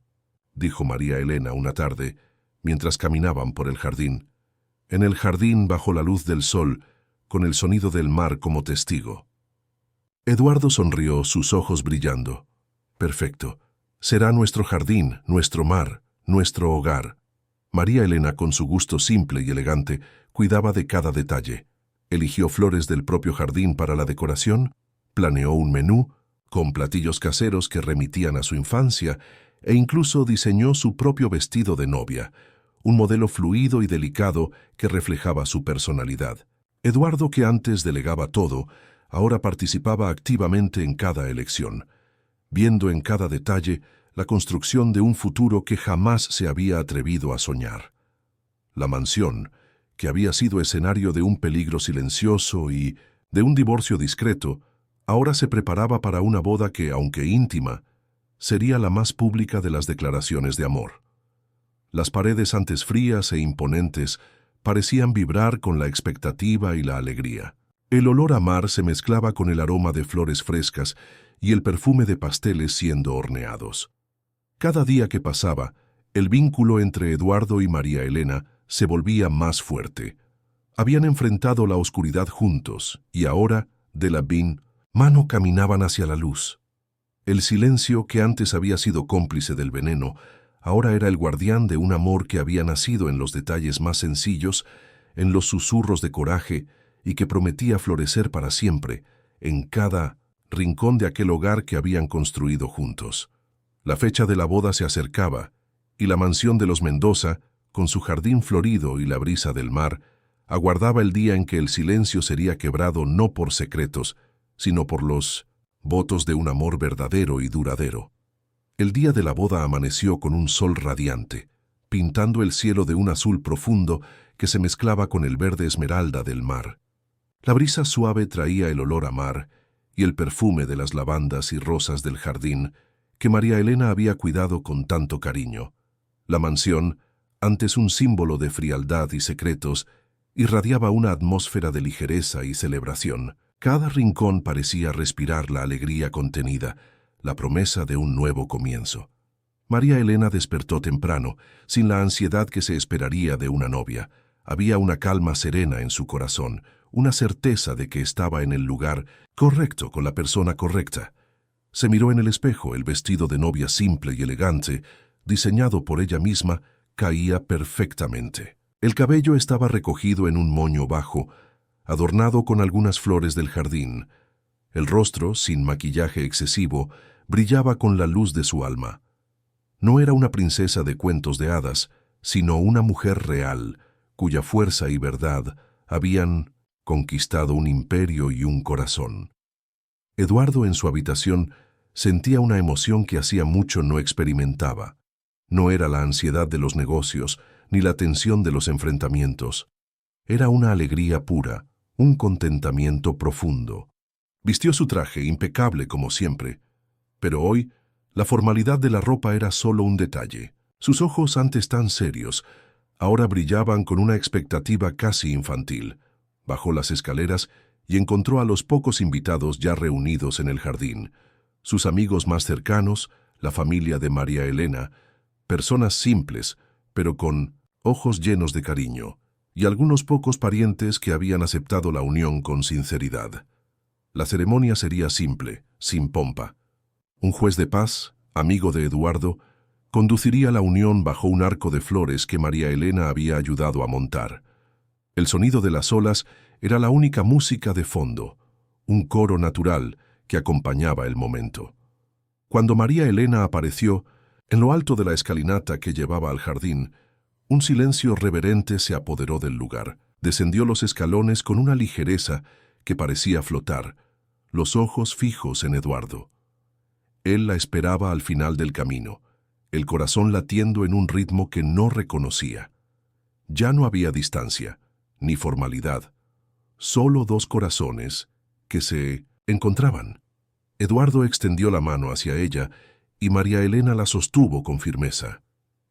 dijo María Elena una tarde, mientras caminaban por el jardín. En el jardín, bajo la luz del sol, con el sonido del mar como testigo. Eduardo sonrió, sus ojos brillando. «Perfecto. Será nuestro jardín, nuestro mar, nuestro hogar». María Elena, con su gusto simple y elegante, cuidaba de cada detalle. Eligió flores del propio jardín para la decoración, planeó un menú, con platillos caseros que remitían a su infancia, e incluso diseñó su propio vestido de novia, un modelo fluido y delicado que reflejaba su personalidad. Eduardo, que antes delegaba todo, ahora participaba activamente en cada elección, viendo en cada detalle la construcción de un futuro que jamás se había atrevido a soñar. La mansión, que había sido escenario de un peligro silencioso y de un divorcio discreto, ahora se preparaba para una boda que, aunque íntima, sería la más pública de las declaraciones de amor. Las paredes, antes frías e imponentes, parecían vibrar con la expectativa y la alegría. El olor a mar se mezclaba con el aroma de flores frescas y el perfume de pasteles siendo horneados. Cada día que pasaba, el vínculo entre Eduardo y María Elena se volvía más fuerte. Habían enfrentado la oscuridad juntos y ahora, de la mano, caminaban hacia la luz. El silencio, que antes había sido cómplice del veneno, ahora era el guardián de un amor que había nacido en los detalles más sencillos, en los susurros de coraje, y que prometía florecer para siempre en cada rincón de aquel hogar que habían construido juntos. La fecha de la boda se acercaba, y la mansión de los Mendoza, con su jardín florido y la brisa del mar, aguardaba el día en que el silencio sería quebrado no por secretos, sino por los votos de un amor verdadero y duradero. El día de la boda amaneció con un sol radiante, pintando el cielo de un azul profundo que se mezclaba con el verde esmeralda del mar. La brisa suave traía el olor a mar y el perfume de las lavandas y rosas del jardín que María Elena había cuidado con tanto cariño. La mansión, antes un símbolo de frialdad y secretos, irradiaba una atmósfera de ligereza y celebración. Cada rincón parecía respirar la alegría contenida, la promesa de un nuevo comienzo. María Elena despertó temprano, sin la ansiedad que se esperaría de una novia. Había una calma serena en su corazón, una certeza de que estaba en el lugar correcto con la persona correcta. Se miró en el espejo, el vestido de novia simple y elegante, diseñado por ella misma, caía perfectamente. El cabello estaba recogido en un moño bajo, adornado con algunas flores del jardín. El rostro, sin maquillaje excesivo, brillaba con la luz de su alma. No era una princesa de cuentos de hadas, sino una mujer real, cuya fuerza y verdad habían conquistado un imperio y un corazón. Eduardo, en su habitación, sentía una emoción que hacía mucho no experimentaba. No era la ansiedad de los negocios, ni la tensión de los enfrentamientos. Era una alegría pura, un contentamiento profundo. Vistió su traje, impecable como siempre, pero hoy la formalidad de la ropa era solo un detalle. Sus ojos, antes tan serios, ahora brillaban con una expectativa casi infantil. Bajó las escaleras y encontró a los pocos invitados ya reunidos en el jardín. Sus amigos más cercanos, la familia de María Elena, personas simples, pero con ojos llenos de cariño, y algunos pocos parientes que habían aceptado la unión con sinceridad. La ceremonia sería simple, sin pompa. Un juez de paz, amigo de Eduardo, conduciría la unión bajo un arco de flores que María Elena había ayudado a montar. El sonido de las olas era la única música de fondo, un coro natural que acompañaba el momento. Cuando María Elena apareció, en lo alto de la escalinata que llevaba al jardín, un silencio reverente se apoderó del lugar. Descendió los escalones con una ligereza que parecía flotar, los ojos fijos en Eduardo. Él la esperaba al final del camino, el corazón latiendo en un ritmo que no reconocía. Ya no había distancia, ni formalidad, solo dos corazones que se encontraban. Eduardo extendió la mano hacia ella y María Elena la sostuvo con firmeza.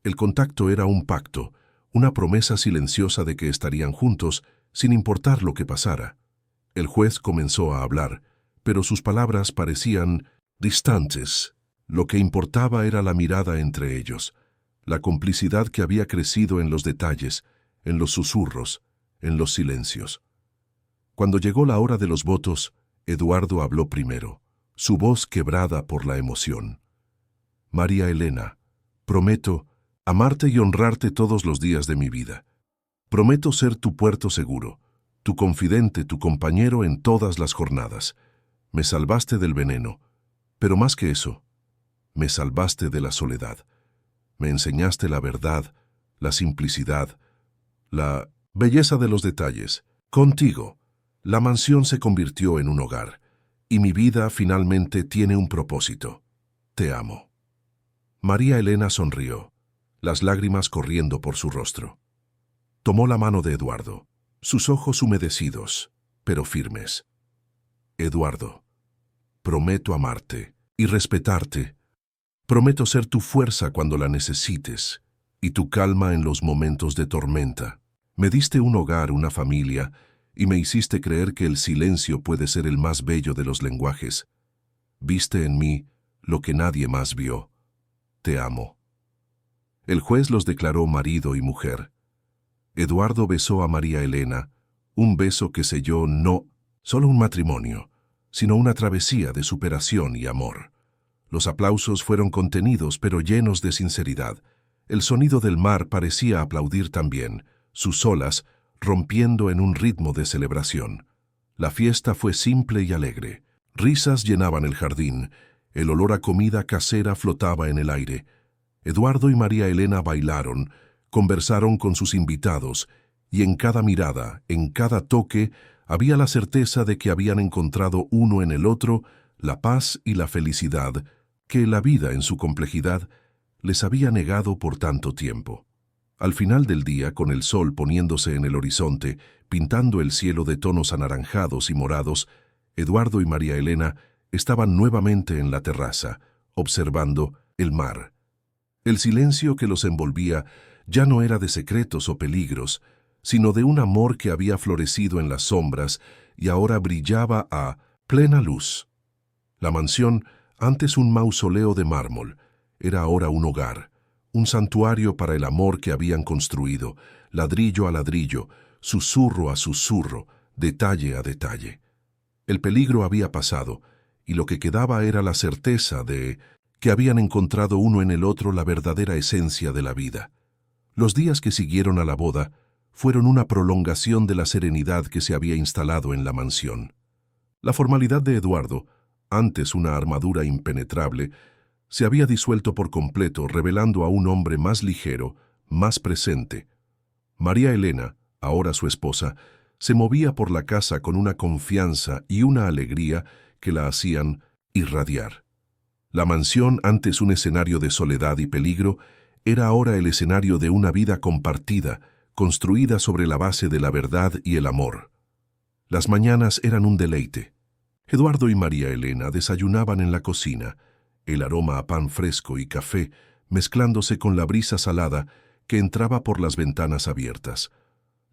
El contacto era un pacto, una promesa silenciosa de que estarían juntos sin importar lo que pasara. El juez comenzó a hablar, pero sus palabras parecían distantes. Lo que importaba era la mirada entre ellos, la complicidad que había crecido en los detalles, en los susurros, en los silencios. Cuando llegó la hora de los votos, Eduardo habló primero, su voz quebrada por la emoción. María Elena, prometo amarte y honrarte todos los días de mi vida. Prometo ser tu puerto seguro, tu confidente, tu compañero en todas las jornadas. Me salvaste del veneno, pero más que eso, me salvaste de la soledad. Me enseñaste la verdad, la simplicidad, la belleza de los detalles. Contigo, la mansión se convirtió en un hogar, y mi vida finalmente tiene un propósito. Te amo. María Elena sonrió, las lágrimas corriendo por su rostro. Tomó la mano de Eduardo, sus ojos humedecidos, pero firmes. Eduardo, prometo amarte y respetarte. Prometo ser tu fuerza cuando la necesites y tu calma en los momentos de tormenta. Me diste un hogar, una familia, y me hiciste creer que el silencio puede ser el más bello de los lenguajes. Viste en mí lo que nadie más vio. Te amo. El juez los declaró marido y mujer. Eduardo besó a María Elena, un beso que selló no solo un matrimonio, sino una travesía de superación y amor. Los aplausos fueron contenidos pero llenos de sinceridad. El sonido del mar parecía aplaudir también, sus olas rompiendo en un ritmo de celebración. La fiesta fue simple y alegre. Risas llenaban el jardín, el olor a comida casera flotaba en el aire. Eduardo y María Elena bailaron, conversaron con sus invitados, y en cada mirada, en cada toque, había la certeza de que habían encontrado uno en el otro la paz y la felicidad que la vida en su complejidad les había negado por tanto tiempo. Al final del día, con el sol poniéndose en el horizonte, pintando el cielo de tonos anaranjados y morados, Eduardo y María Elena estaban nuevamente en la terraza, observando el mar. El silencio que los envolvía ya no era de secretos o peligros, sino de un amor que había florecido en las sombras y ahora brillaba a plena luz. La mansión, antes un mausoleo de mármol, era ahora un hogar, un santuario para el amor que habían construido, ladrillo a ladrillo, susurro a susurro, detalle a detalle. El peligro había pasado, y lo que quedaba era la certeza de que habían encontrado uno en el otro la verdadera esencia de la vida. Los días que siguieron a la boda fueron una prolongación de la serenidad que se había instalado en la mansión. La formalidad de Eduardo, antes una armadura impenetrable, se había disuelto por completo, revelando a un hombre más ligero, más presente. María Elena, ahora su esposa, se movía por la casa con una confianza y una alegría que la hacían irradiar. La mansión, antes un escenario de soledad y peligro, era ahora el escenario de una vida compartida, construida sobre la base de la verdad y el amor. Las mañanas eran un deleite. Eduardo y María Elena desayunaban en la cocina, el aroma a pan fresco y café mezclándose con la brisa salada que entraba por las ventanas abiertas.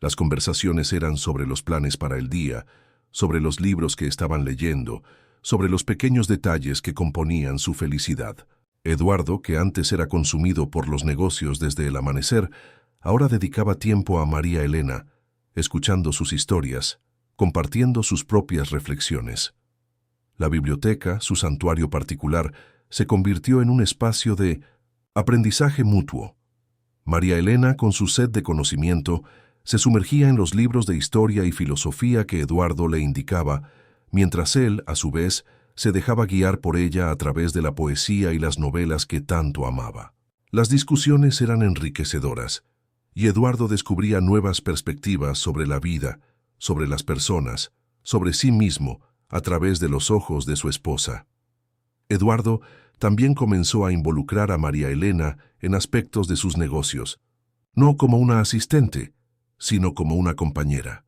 Las conversaciones eran sobre los planes para el día, sobre los libros que estaban leyendo, sobre los pequeños detalles que componían su felicidad. Eduardo, que antes era consumido por los negocios desde el amanecer, ahora dedicaba tiempo a María Elena, escuchando sus historias, compartiendo sus propias reflexiones. La biblioteca, su santuario particular, se convirtió en un espacio de aprendizaje mutuo. María Elena, con su sed de conocimiento, se sumergía en los libros de historia y filosofía que Eduardo le indicaba, mientras él, a su vez, se dejaba guiar por ella a través de la poesía y las novelas que tanto amaba. Las discusiones eran enriquecedoras, y Eduardo descubría nuevas perspectivas sobre la vida, sobre las personas, sobre sí mismo, a través de los ojos de su esposa. Eduardo también comenzó a involucrar a María Elena en aspectos de sus negocios, no como una asistente, sino como una compañera.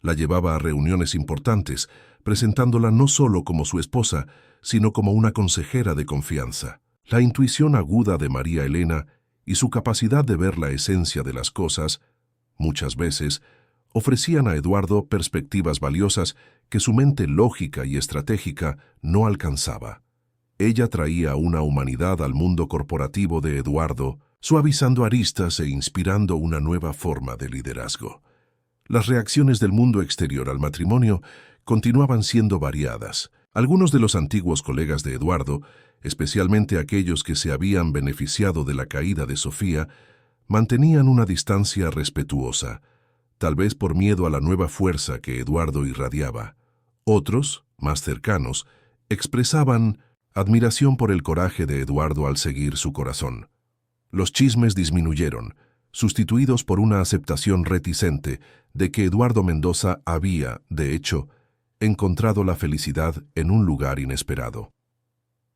La llevaba a reuniones importantes, presentándola no solo como su esposa, sino como una consejera de confianza. La intuición aguda de María Elena y su capacidad de ver la esencia de las cosas, muchas veces, ofrecían a Eduardo perspectivas valiosas que su mente lógica y estratégica no alcanzaba. Ella traía una humanidad al mundo corporativo de Eduardo, suavizando aristas e inspirando una nueva forma de liderazgo. Las reacciones del mundo exterior al matrimonio continuaban siendo variadas. Algunos de los antiguos colegas de Eduardo, especialmente aquellos que se habían beneficiado de la caída de Sofía, mantenían una distancia respetuosa, tal vez por miedo a la nueva fuerza que Eduardo irradiaba. Otros, más cercanos, expresaban admiración por el coraje de Eduardo al seguir su corazón. Los chismes disminuyeron, sustituidos por una aceptación reticente de que Eduardo Mendoza había, de hecho, encontrado la felicidad en un lugar inesperado.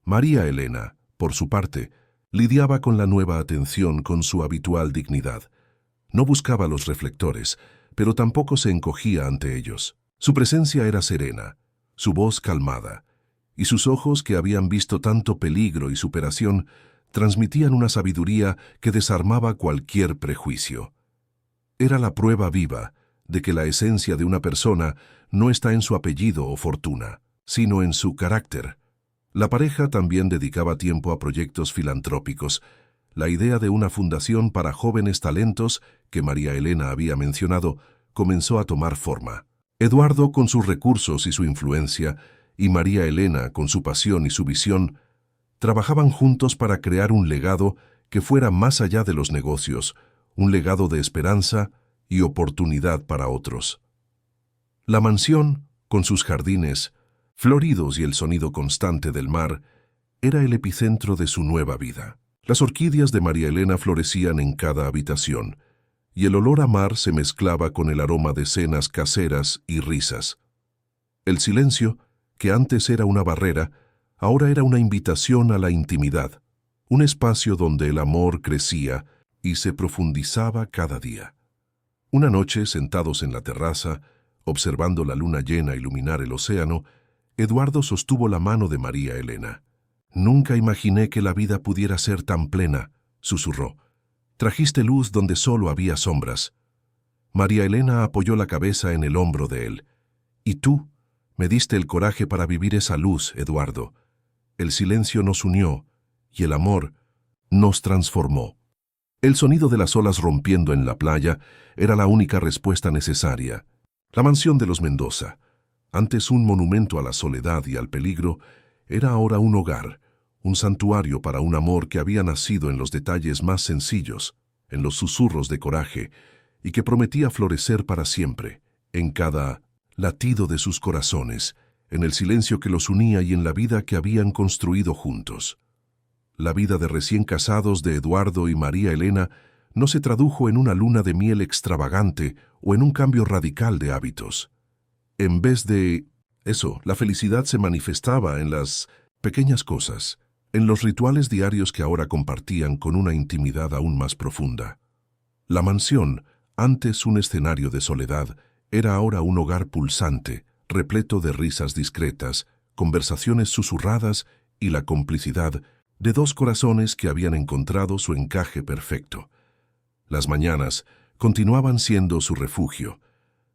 María Elena, por su parte, lidiaba con la nueva atención con su habitual dignidad. No buscaba los reflectores, pero tampoco se encogía ante ellos. Su presencia era serena, su voz calmada, y sus ojos, que habían visto tanto peligro y superación, transmitían una sabiduría que desarmaba cualquier prejuicio. Era la prueba viva de que la esencia de una persona no está en su apellido o fortuna, sino en su carácter. La pareja también dedicaba tiempo a proyectos filantrópicos. La idea de una fundación para jóvenes talentos, que María Elena había mencionado, comenzó a tomar forma. Eduardo, con sus recursos y su influencia, y María Elena, con su pasión y su visión, trabajaban juntos para crear un legado que fuera más allá de los negocios, un legado de esperanza y oportunidad para otros. La mansión, con sus jardines floridos y el sonido constante del mar, era el epicentro de su nueva vida. Las orquídeas de María Elena florecían en cada habitación, y el olor a mar se mezclaba con el aroma de cenas caseras y risas. El silencio, que antes era una barrera, ahora era una invitación a la intimidad, un espacio donde el amor crecía y se profundizaba cada día. Una noche, sentados en la terraza, observando la luna llena iluminar el océano, Eduardo sostuvo la mano de María Elena. «Nunca imaginé que la vida pudiera ser tan plena», susurró. «Trajiste luz donde solo había sombras». María Elena apoyó la cabeza en el hombro de él. «Y tú, me diste el coraje para vivir esa luz, Eduardo. El silencio nos unió, y el amor nos transformó». El sonido de las olas rompiendo en la playa era la única respuesta necesaria. La mansión de los Mendoza, antes un monumento a la soledad y al peligro, era ahora un hogar, un santuario para un amor que había nacido en los detalles más sencillos, en los susurros de coraje, y que prometía florecer para siempre, en cada latido de sus corazones, en el silencio que los unía y en la vida que habían construido juntos. La vida de recién casados de Eduardo y María Elena no se tradujo en una luna de miel extravagante o en un cambio radical de hábitos. En vez de eso, la felicidad se manifestaba en las pequeñas cosas, en los rituales diarios que ahora compartían con una intimidad aún más profunda. La mansión, antes un escenario de soledad, era ahora un hogar pulsante, repleto de risas discretas, conversaciones susurradas y la complicidad de dos corazones que habían encontrado su encaje perfecto. Las mañanas continuaban siendo su refugio.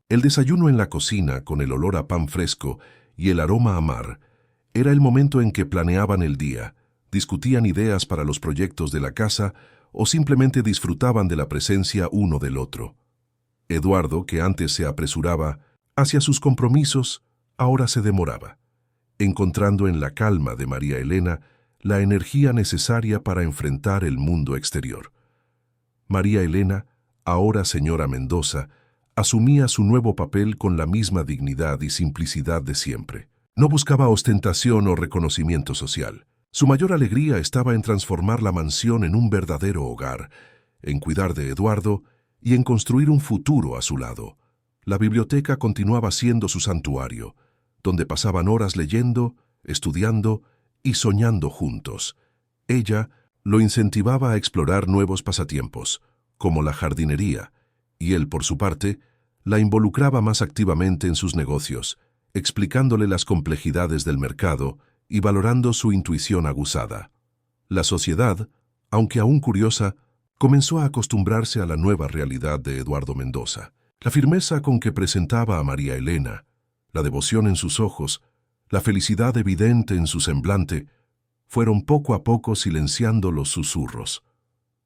El desayuno en la cocina, con el olor a pan fresco y el aroma a mar, era el momento en que planeaban el día, discutían ideas para los proyectos de la casa o simplemente disfrutaban de la presencia uno del otro. Eduardo, que antes se apresuraba hacia sus compromisos, ahora se demoraba, encontrando en la calma de María Elena la energía necesaria para enfrentar el mundo exterior. María Elena, ahora señora Mendoza, asumía su nuevo papel con la misma dignidad y simplicidad de siempre. No buscaba ostentación o reconocimiento social. Su mayor alegría estaba en transformar la mansión en un verdadero hogar, en cuidar de Eduardo y en construir un futuro a su lado. La biblioteca continuaba siendo su santuario, donde pasaban horas leyendo, estudiando y soñando juntos. Ella lo incentivaba a explorar nuevos pasatiempos, como la jardinería, y él, por su parte, la involucraba más activamente en sus negocios, explicándole las complejidades del mercado y valorando su intuición aguzada. La sociedad, aunque aún curiosa, comenzó a acostumbrarse a la nueva realidad de Eduardo Mendoza. La firmeza con que presentaba a María Elena, la devoción en sus ojos, la felicidad evidente en su semblante, fueron poco a poco silenciando los susurros.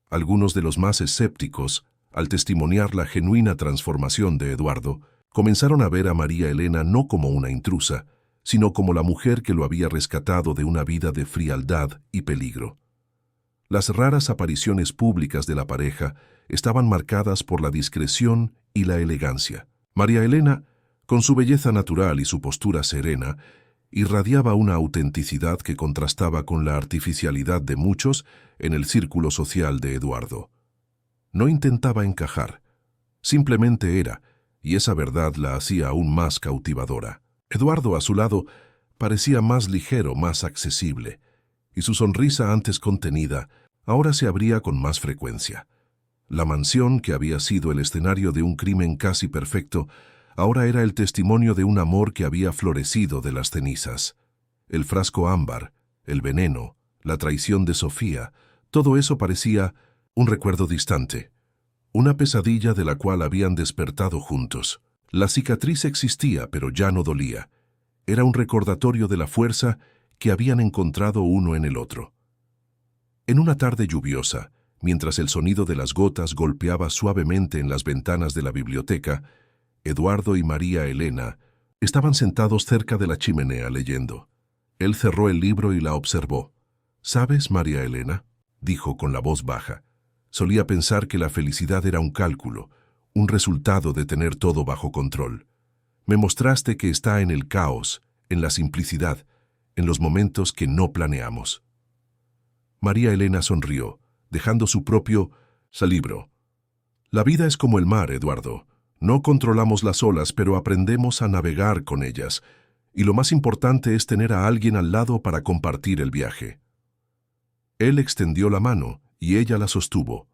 Algunos de los más escépticos, al testimoniar la genuina transformación de Eduardo, comenzaron a ver a María Elena no como una intrusa, sino como la mujer que lo había rescatado de una vida de frialdad y peligro. Las raras apariciones públicas de la pareja estaban marcadas por la discreción y la elegancia. María Elena, con su belleza natural y su postura serena, irradiaba una autenticidad que contrastaba con la artificialidad de muchos en el círculo social de Eduardo. No intentaba encajar, simplemente era, y esa verdad la hacía aún más cautivadora. Eduardo, a su lado, parecía más ligero, más accesible, y su sonrisa antes contenida ahora se abría con más frecuencia. La mansión, que había sido el escenario de un crimen casi perfecto, ahora era el testimonio de un amor que había florecido de las cenizas. El frasco ámbar, el veneno, la traición de Sofía, todo eso parecía un recuerdo distante, una pesadilla de la cual habían despertado juntos. La cicatriz existía, pero ya no dolía. Era un recordatorio de la fuerza que habían encontrado uno en el otro. En una tarde lluviosa, mientras el sonido de las gotas golpeaba suavemente en las ventanas de la biblioteca, Eduardo y María Elena estaban sentados cerca de la chimenea leyendo. Él cerró el libro y la observó. «¿Sabes, María Elena?», dijo con la voz baja. Solía pensar que la felicidad era un cálculo, un resultado de tener todo bajo control. Me mostraste que está en el caos, en la simplicidad, en los momentos que no planeamos. María Elena sonrió, dejando su propio libro. La vida es como el mar, Eduardo. No controlamos las olas, pero aprendemos a navegar con ellas, y lo más importante es tener a alguien al lado para compartir el viaje. Él extendió la mano, y ella la sostuvo.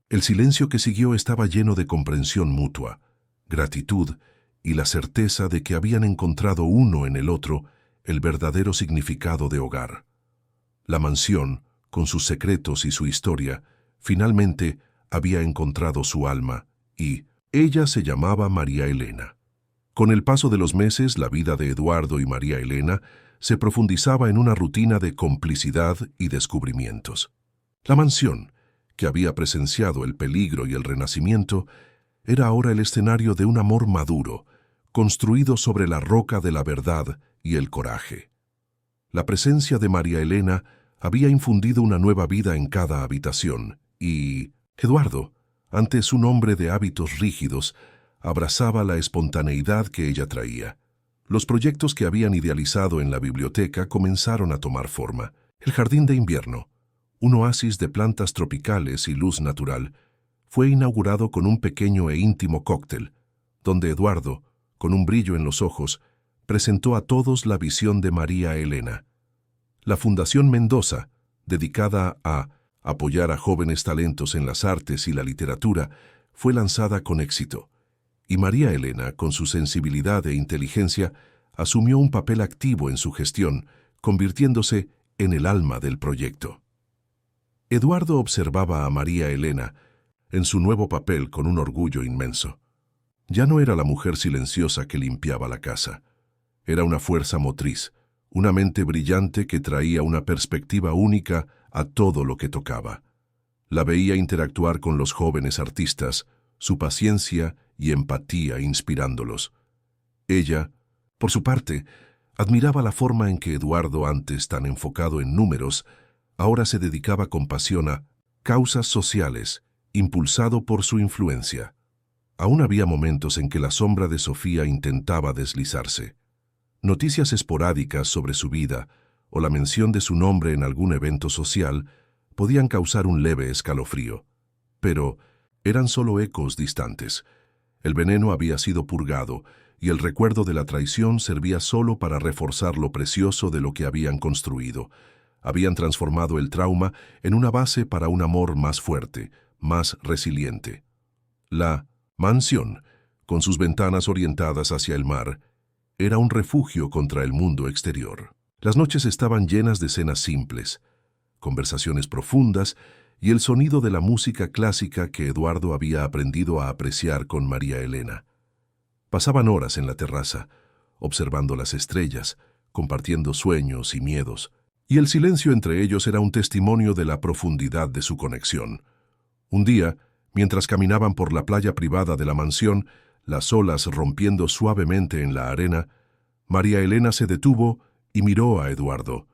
El silencio que siguió estaba lleno de comprensión mutua, gratitud y la certeza de que habían encontrado uno en el otro el verdadero significado de hogar. La mansión, con sus secretos y su historia, finalmente había encontrado su alma, y ella se llamaba María Elena. Con el paso de los meses, la vida de Eduardo y María Elena se profundizaba en una rutina de complicidad y descubrimientos. La mansión, que había presenciado el peligro y el renacimiento, era ahora el escenario de un amor maduro, construido sobre la roca de la verdad y el coraje. La presencia de María Elena había infundido una nueva vida en cada habitación, y Eduardo, antes un hombre de hábitos rígidos, abrazaba la espontaneidad que ella traía. Los proyectos que habían idealizado en la biblioteca comenzaron a tomar forma. El jardín de invierno, un oasis de plantas tropicales y luz natural, fue inaugurado con un pequeño e íntimo cóctel, donde Eduardo, con un brillo en los ojos, presentó a todos la visión de María Elena. La Fundación Mendoza, dedicada a apoyar a jóvenes talentos en las artes y la literatura, fue lanzada con éxito, y María Elena, con su sensibilidad e inteligencia, asumió un papel activo en su gestión, convirtiéndose en el alma del proyecto. Eduardo observaba a María Elena en su nuevo papel con un orgullo inmenso. Ya no era la mujer silenciosa que limpiaba la casa. Era una fuerza motriz, una mente brillante que traía una perspectiva única a todo lo que tocaba. La veía interactuar con los jóvenes artistas, su paciencia y empatía inspirándolos. Ella, por su parte, admiraba la forma en que Eduardo, antes tan enfocado en números, ahora se dedicaba con pasión a causas sociales, impulsado por su influencia. Aún había momentos en que la sombra de Sofía intentaba deslizarse. Noticias esporádicas sobre su vida o la mención de su nombre en algún evento social podían causar un leve escalofrío. Pero eran solo ecos distantes. El veneno había sido purgado y el recuerdo de la traición servía solo para reforzar lo precioso de lo que habían construido. Habían transformado el trauma en una base para un amor más fuerte, más resiliente. La mansión, con sus ventanas orientadas hacia el mar, era un refugio contra el mundo exterior. Las noches estaban llenas de cenas simples, conversaciones profundas y el sonido de la música clásica que Eduardo había aprendido a apreciar con María Elena. Pasaban horas en la terraza, observando las estrellas, compartiendo sueños y miedos, y el silencio entre ellos era un testimonio de la profundidad de su conexión. Un día, mientras caminaban por la playa privada de la mansión, las olas rompiendo suavemente en la arena, María Elena se detuvo y miró a Eduardo.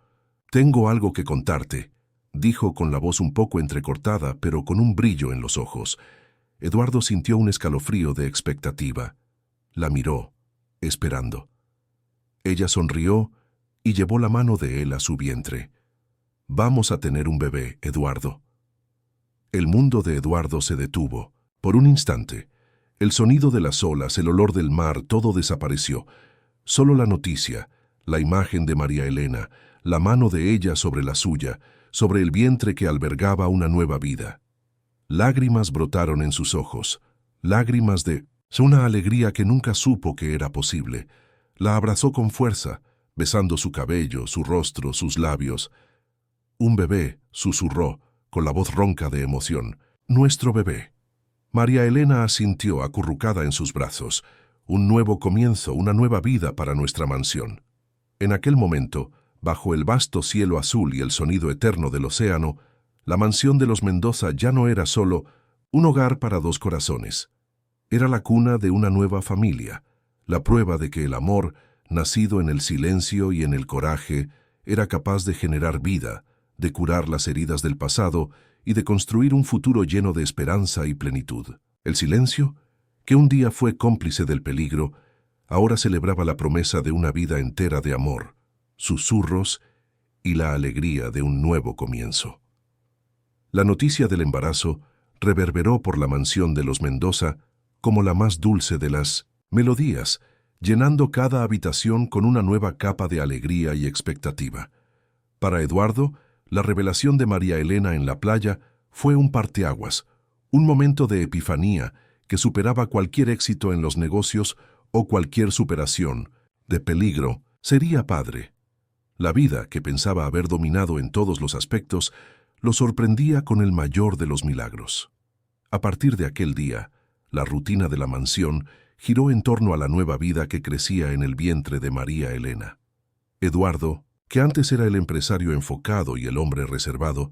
«Tengo algo que contarte», dijo con la voz un poco entrecortada, pero con un brillo en los ojos. Eduardo sintió un escalofrío de expectativa. La miró, esperando. Ella sonrió y llevó la mano de él a su vientre. «Vamos a tener un bebé, Eduardo». El mundo de Eduardo se detuvo. Por un instante, el sonido de las olas, el olor del mar, todo desapareció. Solo la noticia, la imagen de María Elena, la mano de ella sobre la suya, sobre el vientre que albergaba una nueva vida. Lágrimas brotaron en sus ojos, lágrimas de una alegría que nunca supo que era posible. La abrazó con fuerza, besando su cabello, su rostro, sus labios. «Un bebé», susurró, con la voz ronca de emoción. «Nuestro bebé». María Elena asintió acurrucada en sus brazos. Un nuevo comienzo, una nueva vida para nuestra mansión. En aquel momento, bajo el vasto cielo azul y el sonido eterno del océano, la mansión de los Mendoza ya no era solo un hogar para dos corazones. Era la cuna de una nueva familia, la prueba de que el amor, nacido en el silencio y en el coraje, era capaz de generar vida, de curar las heridas del pasado y de construir un futuro lleno de esperanza y plenitud. El silencio, que un día fue cómplice del peligro, ahora celebraba la promesa de una vida entera de amor, susurros y la alegría de un nuevo comienzo. La noticia del embarazo reverberó por la mansión de los Mendoza como la más dulce de las melodías, llenando cada habitación con una nueva capa de alegría y expectativa. Para Eduardo, la revelación de María Elena en la playa fue un parteaguas, un momento de epifanía que superaba cualquier éxito en los negocios o cualquier superación de peligro. Sería padre. La vida, que pensaba haber dominado en todos los aspectos, lo sorprendía con el mayor de los milagros. A partir de aquel día, la rutina de la mansión giró en torno a la nueva vida que crecía en el vientre de María Elena. Eduardo, que antes era el empresario enfocado y el hombre reservado,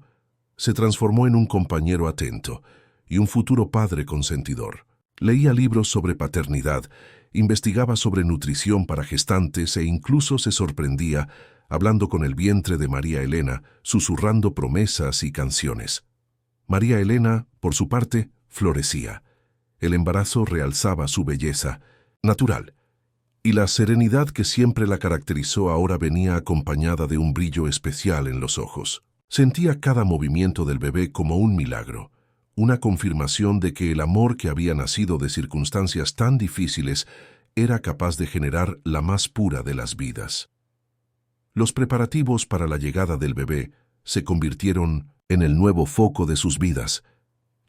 se transformó en un compañero atento y un futuro padre consentidor. Leía libros sobre paternidad, investigaba sobre nutrición para gestantes e incluso se sorprendía hablando con el vientre de María Elena, susurrando promesas y canciones. María Elena, por su parte, florecía. El embarazo realzaba su belleza natural, y la serenidad que siempre la caracterizó ahora venía acompañada de un brillo especial en los ojos. Sentía cada movimiento del bebé como un milagro, una confirmación de que el amor que había nacido de circunstancias tan difíciles era capaz de generar la más pura de las vidas. Los preparativos para la llegada del bebé se convirtieron en el nuevo foco de sus vidas.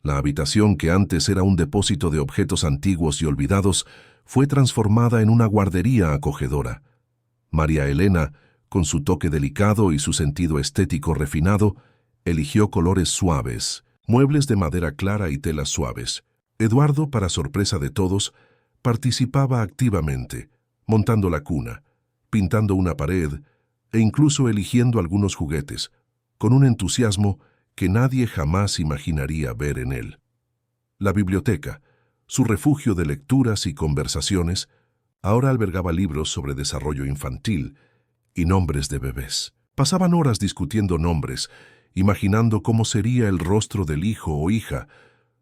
La habitación, que antes era un depósito de objetos antiguos y olvidados, fue transformada en una guardería acogedora. María Elena, con su toque delicado y su sentido estético refinado, eligió colores suaves, muebles de madera clara y telas suaves. Eduardo, para sorpresa de todos, participaba activamente, montando la cuna, pintando una pared e incluso eligiendo algunos juguetes, con un entusiasmo que nadie jamás imaginaría ver en él. La biblioteca, su refugio de lecturas y conversaciones, ahora albergaba libros sobre desarrollo infantil y nombres de bebés. Pasaban horas discutiendo nombres, imaginando cómo sería el rostro del hijo o hija,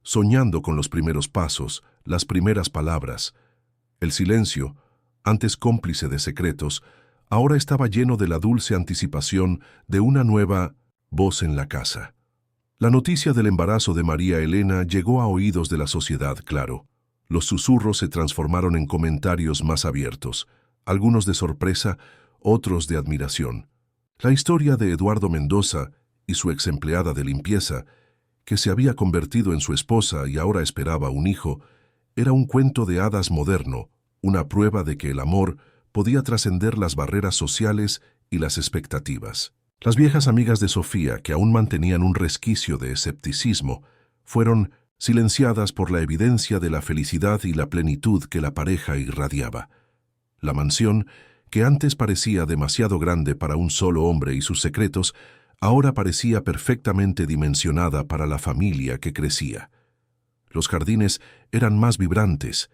soñando con los primeros pasos, las primeras palabras. El silencio, antes cómplice de secretos, ahora estaba lleno de la dulce anticipación de una nueva voz en la casa. La noticia del embarazo de María Elena llegó a oídos de la sociedad, claro. Los susurros se transformaron en comentarios más abiertos, algunos de sorpresa, otros de admiración. La historia de Eduardo Mendoza y su exempleada de limpieza, que se había convertido en su esposa y ahora esperaba un hijo, era un cuento de hadas moderno, una prueba de que el amor podía trascender las barreras sociales y las expectativas. Las viejas amigas de Sofía, que aún mantenían un resquicio de escepticismo, fueron silenciadas por la evidencia de la felicidad y la plenitud que la pareja irradiaba. La mansión, que antes parecía demasiado grande para un solo hombre y sus secretos, ahora parecía perfectamente dimensionada para la familia que crecía. Los jardines eran más vibrantes,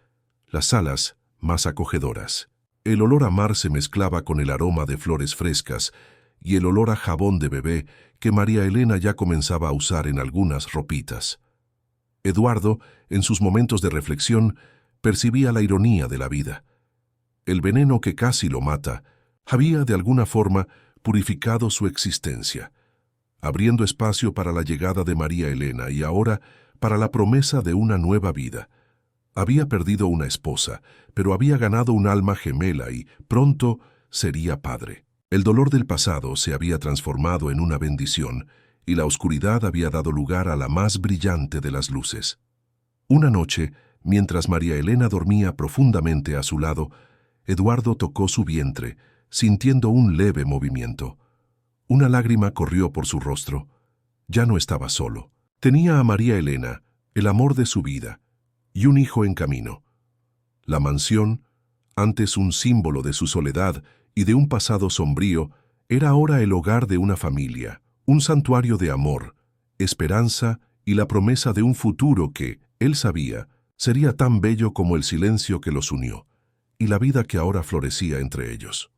las salas más acogedoras. El olor a mar se mezclaba con el aroma de flores frescas y el olor a jabón de bebé que María Elena ya comenzaba a usar en algunas ropitas. Eduardo, en sus momentos de reflexión, percibía la ironía de la vida. El veneno que casi lo mata había, de alguna forma, purificado su existencia, abriendo espacio para la llegada de María Elena y ahora para la promesa de una nueva vida. Había perdido una esposa, pero había ganado un alma gemela y pronto sería padre. El dolor del pasado se había transformado en una bendición y la oscuridad había dado lugar a la más brillante de las luces. Una noche, mientras María Elena dormía profundamente a su lado, Eduardo tocó su vientre, sintiendo un leve movimiento. Una lágrima corrió por su rostro. Ya no estaba solo. Tenía a María Elena, el amor de su vida, y un hijo en camino. La mansión, antes un símbolo de su soledad y de un pasado sombrío, era ahora el hogar de una familia, un santuario de amor, esperanza y la promesa de un futuro que, él sabía, sería tan bello como el silencio que los unió, y la vida que ahora florecía entre ellos.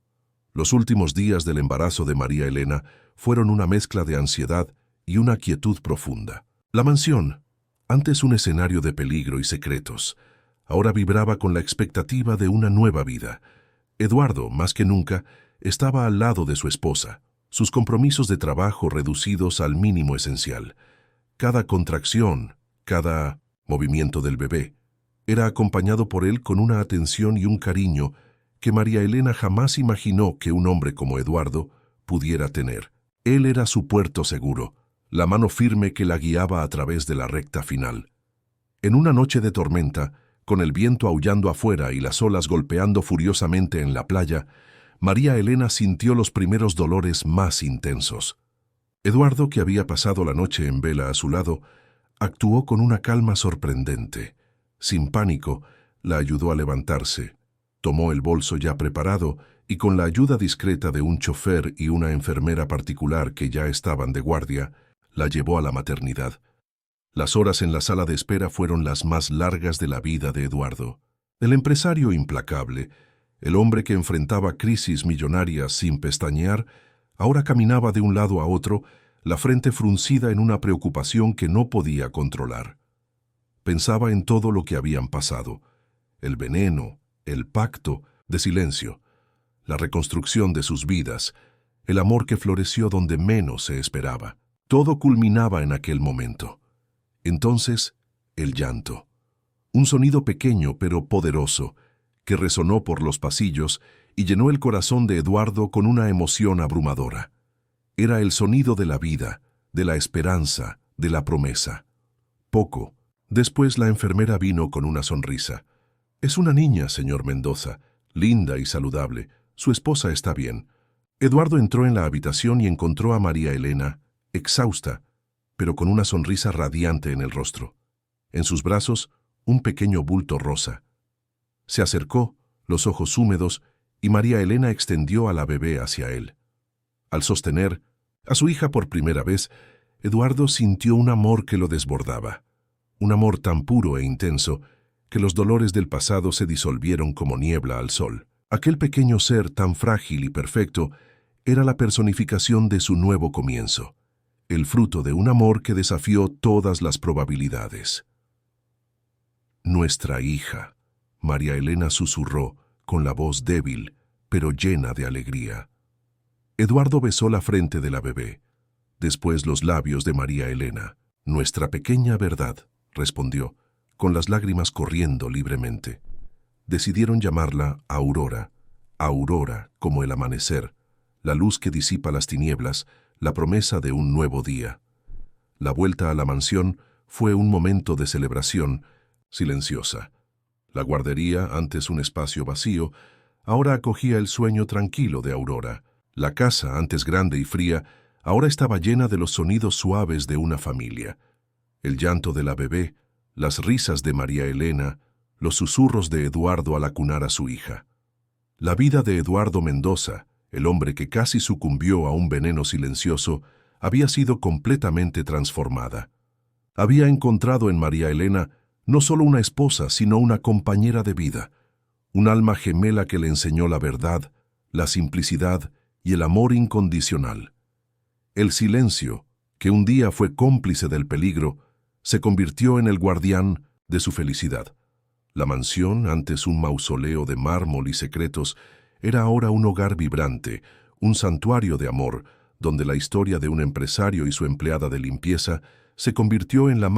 Los últimos días del embarazo de María Elena fueron una mezcla de ansiedad y una quietud profunda. La mansión, antes un escenario de peligro y secretos, ahora vibraba con la expectativa de una nueva vida. Eduardo, más que nunca, estaba al lado de su esposa, sus compromisos de trabajo reducidos al mínimo esencial. Cada contracción, cada movimiento del bebé, era acompañado por él con una atención y un cariño que María Elena jamás imaginó que un hombre como Eduardo pudiera tener. Él era su puerto seguro, la mano firme que la guiaba a través de la recta final. En una noche de tormenta, con el viento aullando afuera y las olas golpeando furiosamente en la playa, María Elena sintió los primeros dolores más intensos. Eduardo, que había pasado la noche en vela a su lado, actuó con una calma sorprendente. Sin pánico, la ayudó a levantarse, tomó el bolso ya preparado y con la ayuda discreta de un chofer y una enfermera particular que ya estaban de guardia, la llevó a la maternidad. Las horas en la sala de espera fueron las más largas de la vida de Eduardo. El empresario implacable, el hombre que enfrentaba crisis millonarias sin pestañear, ahora caminaba de un lado a otro, la frente fruncida en una preocupación que no podía controlar. Pensaba en todo lo que habían pasado, el veneno, el pacto de silencio, la reconstrucción de sus vidas, el amor que floreció donde menos se esperaba. Todo culminaba en aquel momento. Entonces, el llanto. Un sonido pequeño pero poderoso, que resonó por los pasillos y llenó el corazón de Eduardo con una emoción abrumadora. Era el sonido de la vida, de la esperanza, de la promesa. Poco después la enfermera vino con una sonrisa. «Es una niña, señor Mendoza, linda y saludable. Su esposa está bien». Eduardo entró en la habitación y encontró a María Elena, exhausta, pero con una sonrisa radiante en el rostro. En sus brazos, un pequeño bulto rosa. Se acercó, los ojos húmedos, y María Elena extendió a la bebé hacia él. Al sostener a su hija por primera vez, Eduardo sintió un amor que lo desbordaba. Un amor tan puro e intenso que los dolores del pasado se disolvieron como niebla al sol. Aquel pequeño ser tan frágil y perfecto era la personificación de su nuevo comienzo, el fruto de un amor que desafió todas las probabilidades. «Nuestra hija», María Elena susurró con la voz débil, pero llena de alegría. Eduardo besó la frente de la bebé, después los labios de María Elena. «Nuestra pequeña verdad», respondió, con las lágrimas corriendo libremente. Decidieron llamarla Aurora, Aurora como el amanecer, la luz que disipa las tinieblas, la promesa de un nuevo día. La vuelta a la mansión fue un momento de celebración silenciosa. La guardería, antes un espacio vacío, ahora acogía el sueño tranquilo de Aurora. La casa, antes grande y fría, ahora estaba llena de los sonidos suaves de una familia. El llanto de la bebé, las risas de María Elena, los susurros de Eduardo al acunar a su hija. La vida de Eduardo Mendoza, el hombre que casi sucumbió a un veneno silencioso, había sido completamente transformada. Había encontrado en María Elena no solo una esposa, sino una compañera de vida, un alma gemela que le enseñó la verdad, la simplicidad y el amor incondicional. El silencio, que un día fue cómplice del peligro, se convirtió en el guardián de su felicidad. La mansión, antes un mausoleo de mármol y secretos, era ahora un hogar vibrante, un santuario de amor, donde la historia de un empresario y su empleada de limpieza se convirtió en la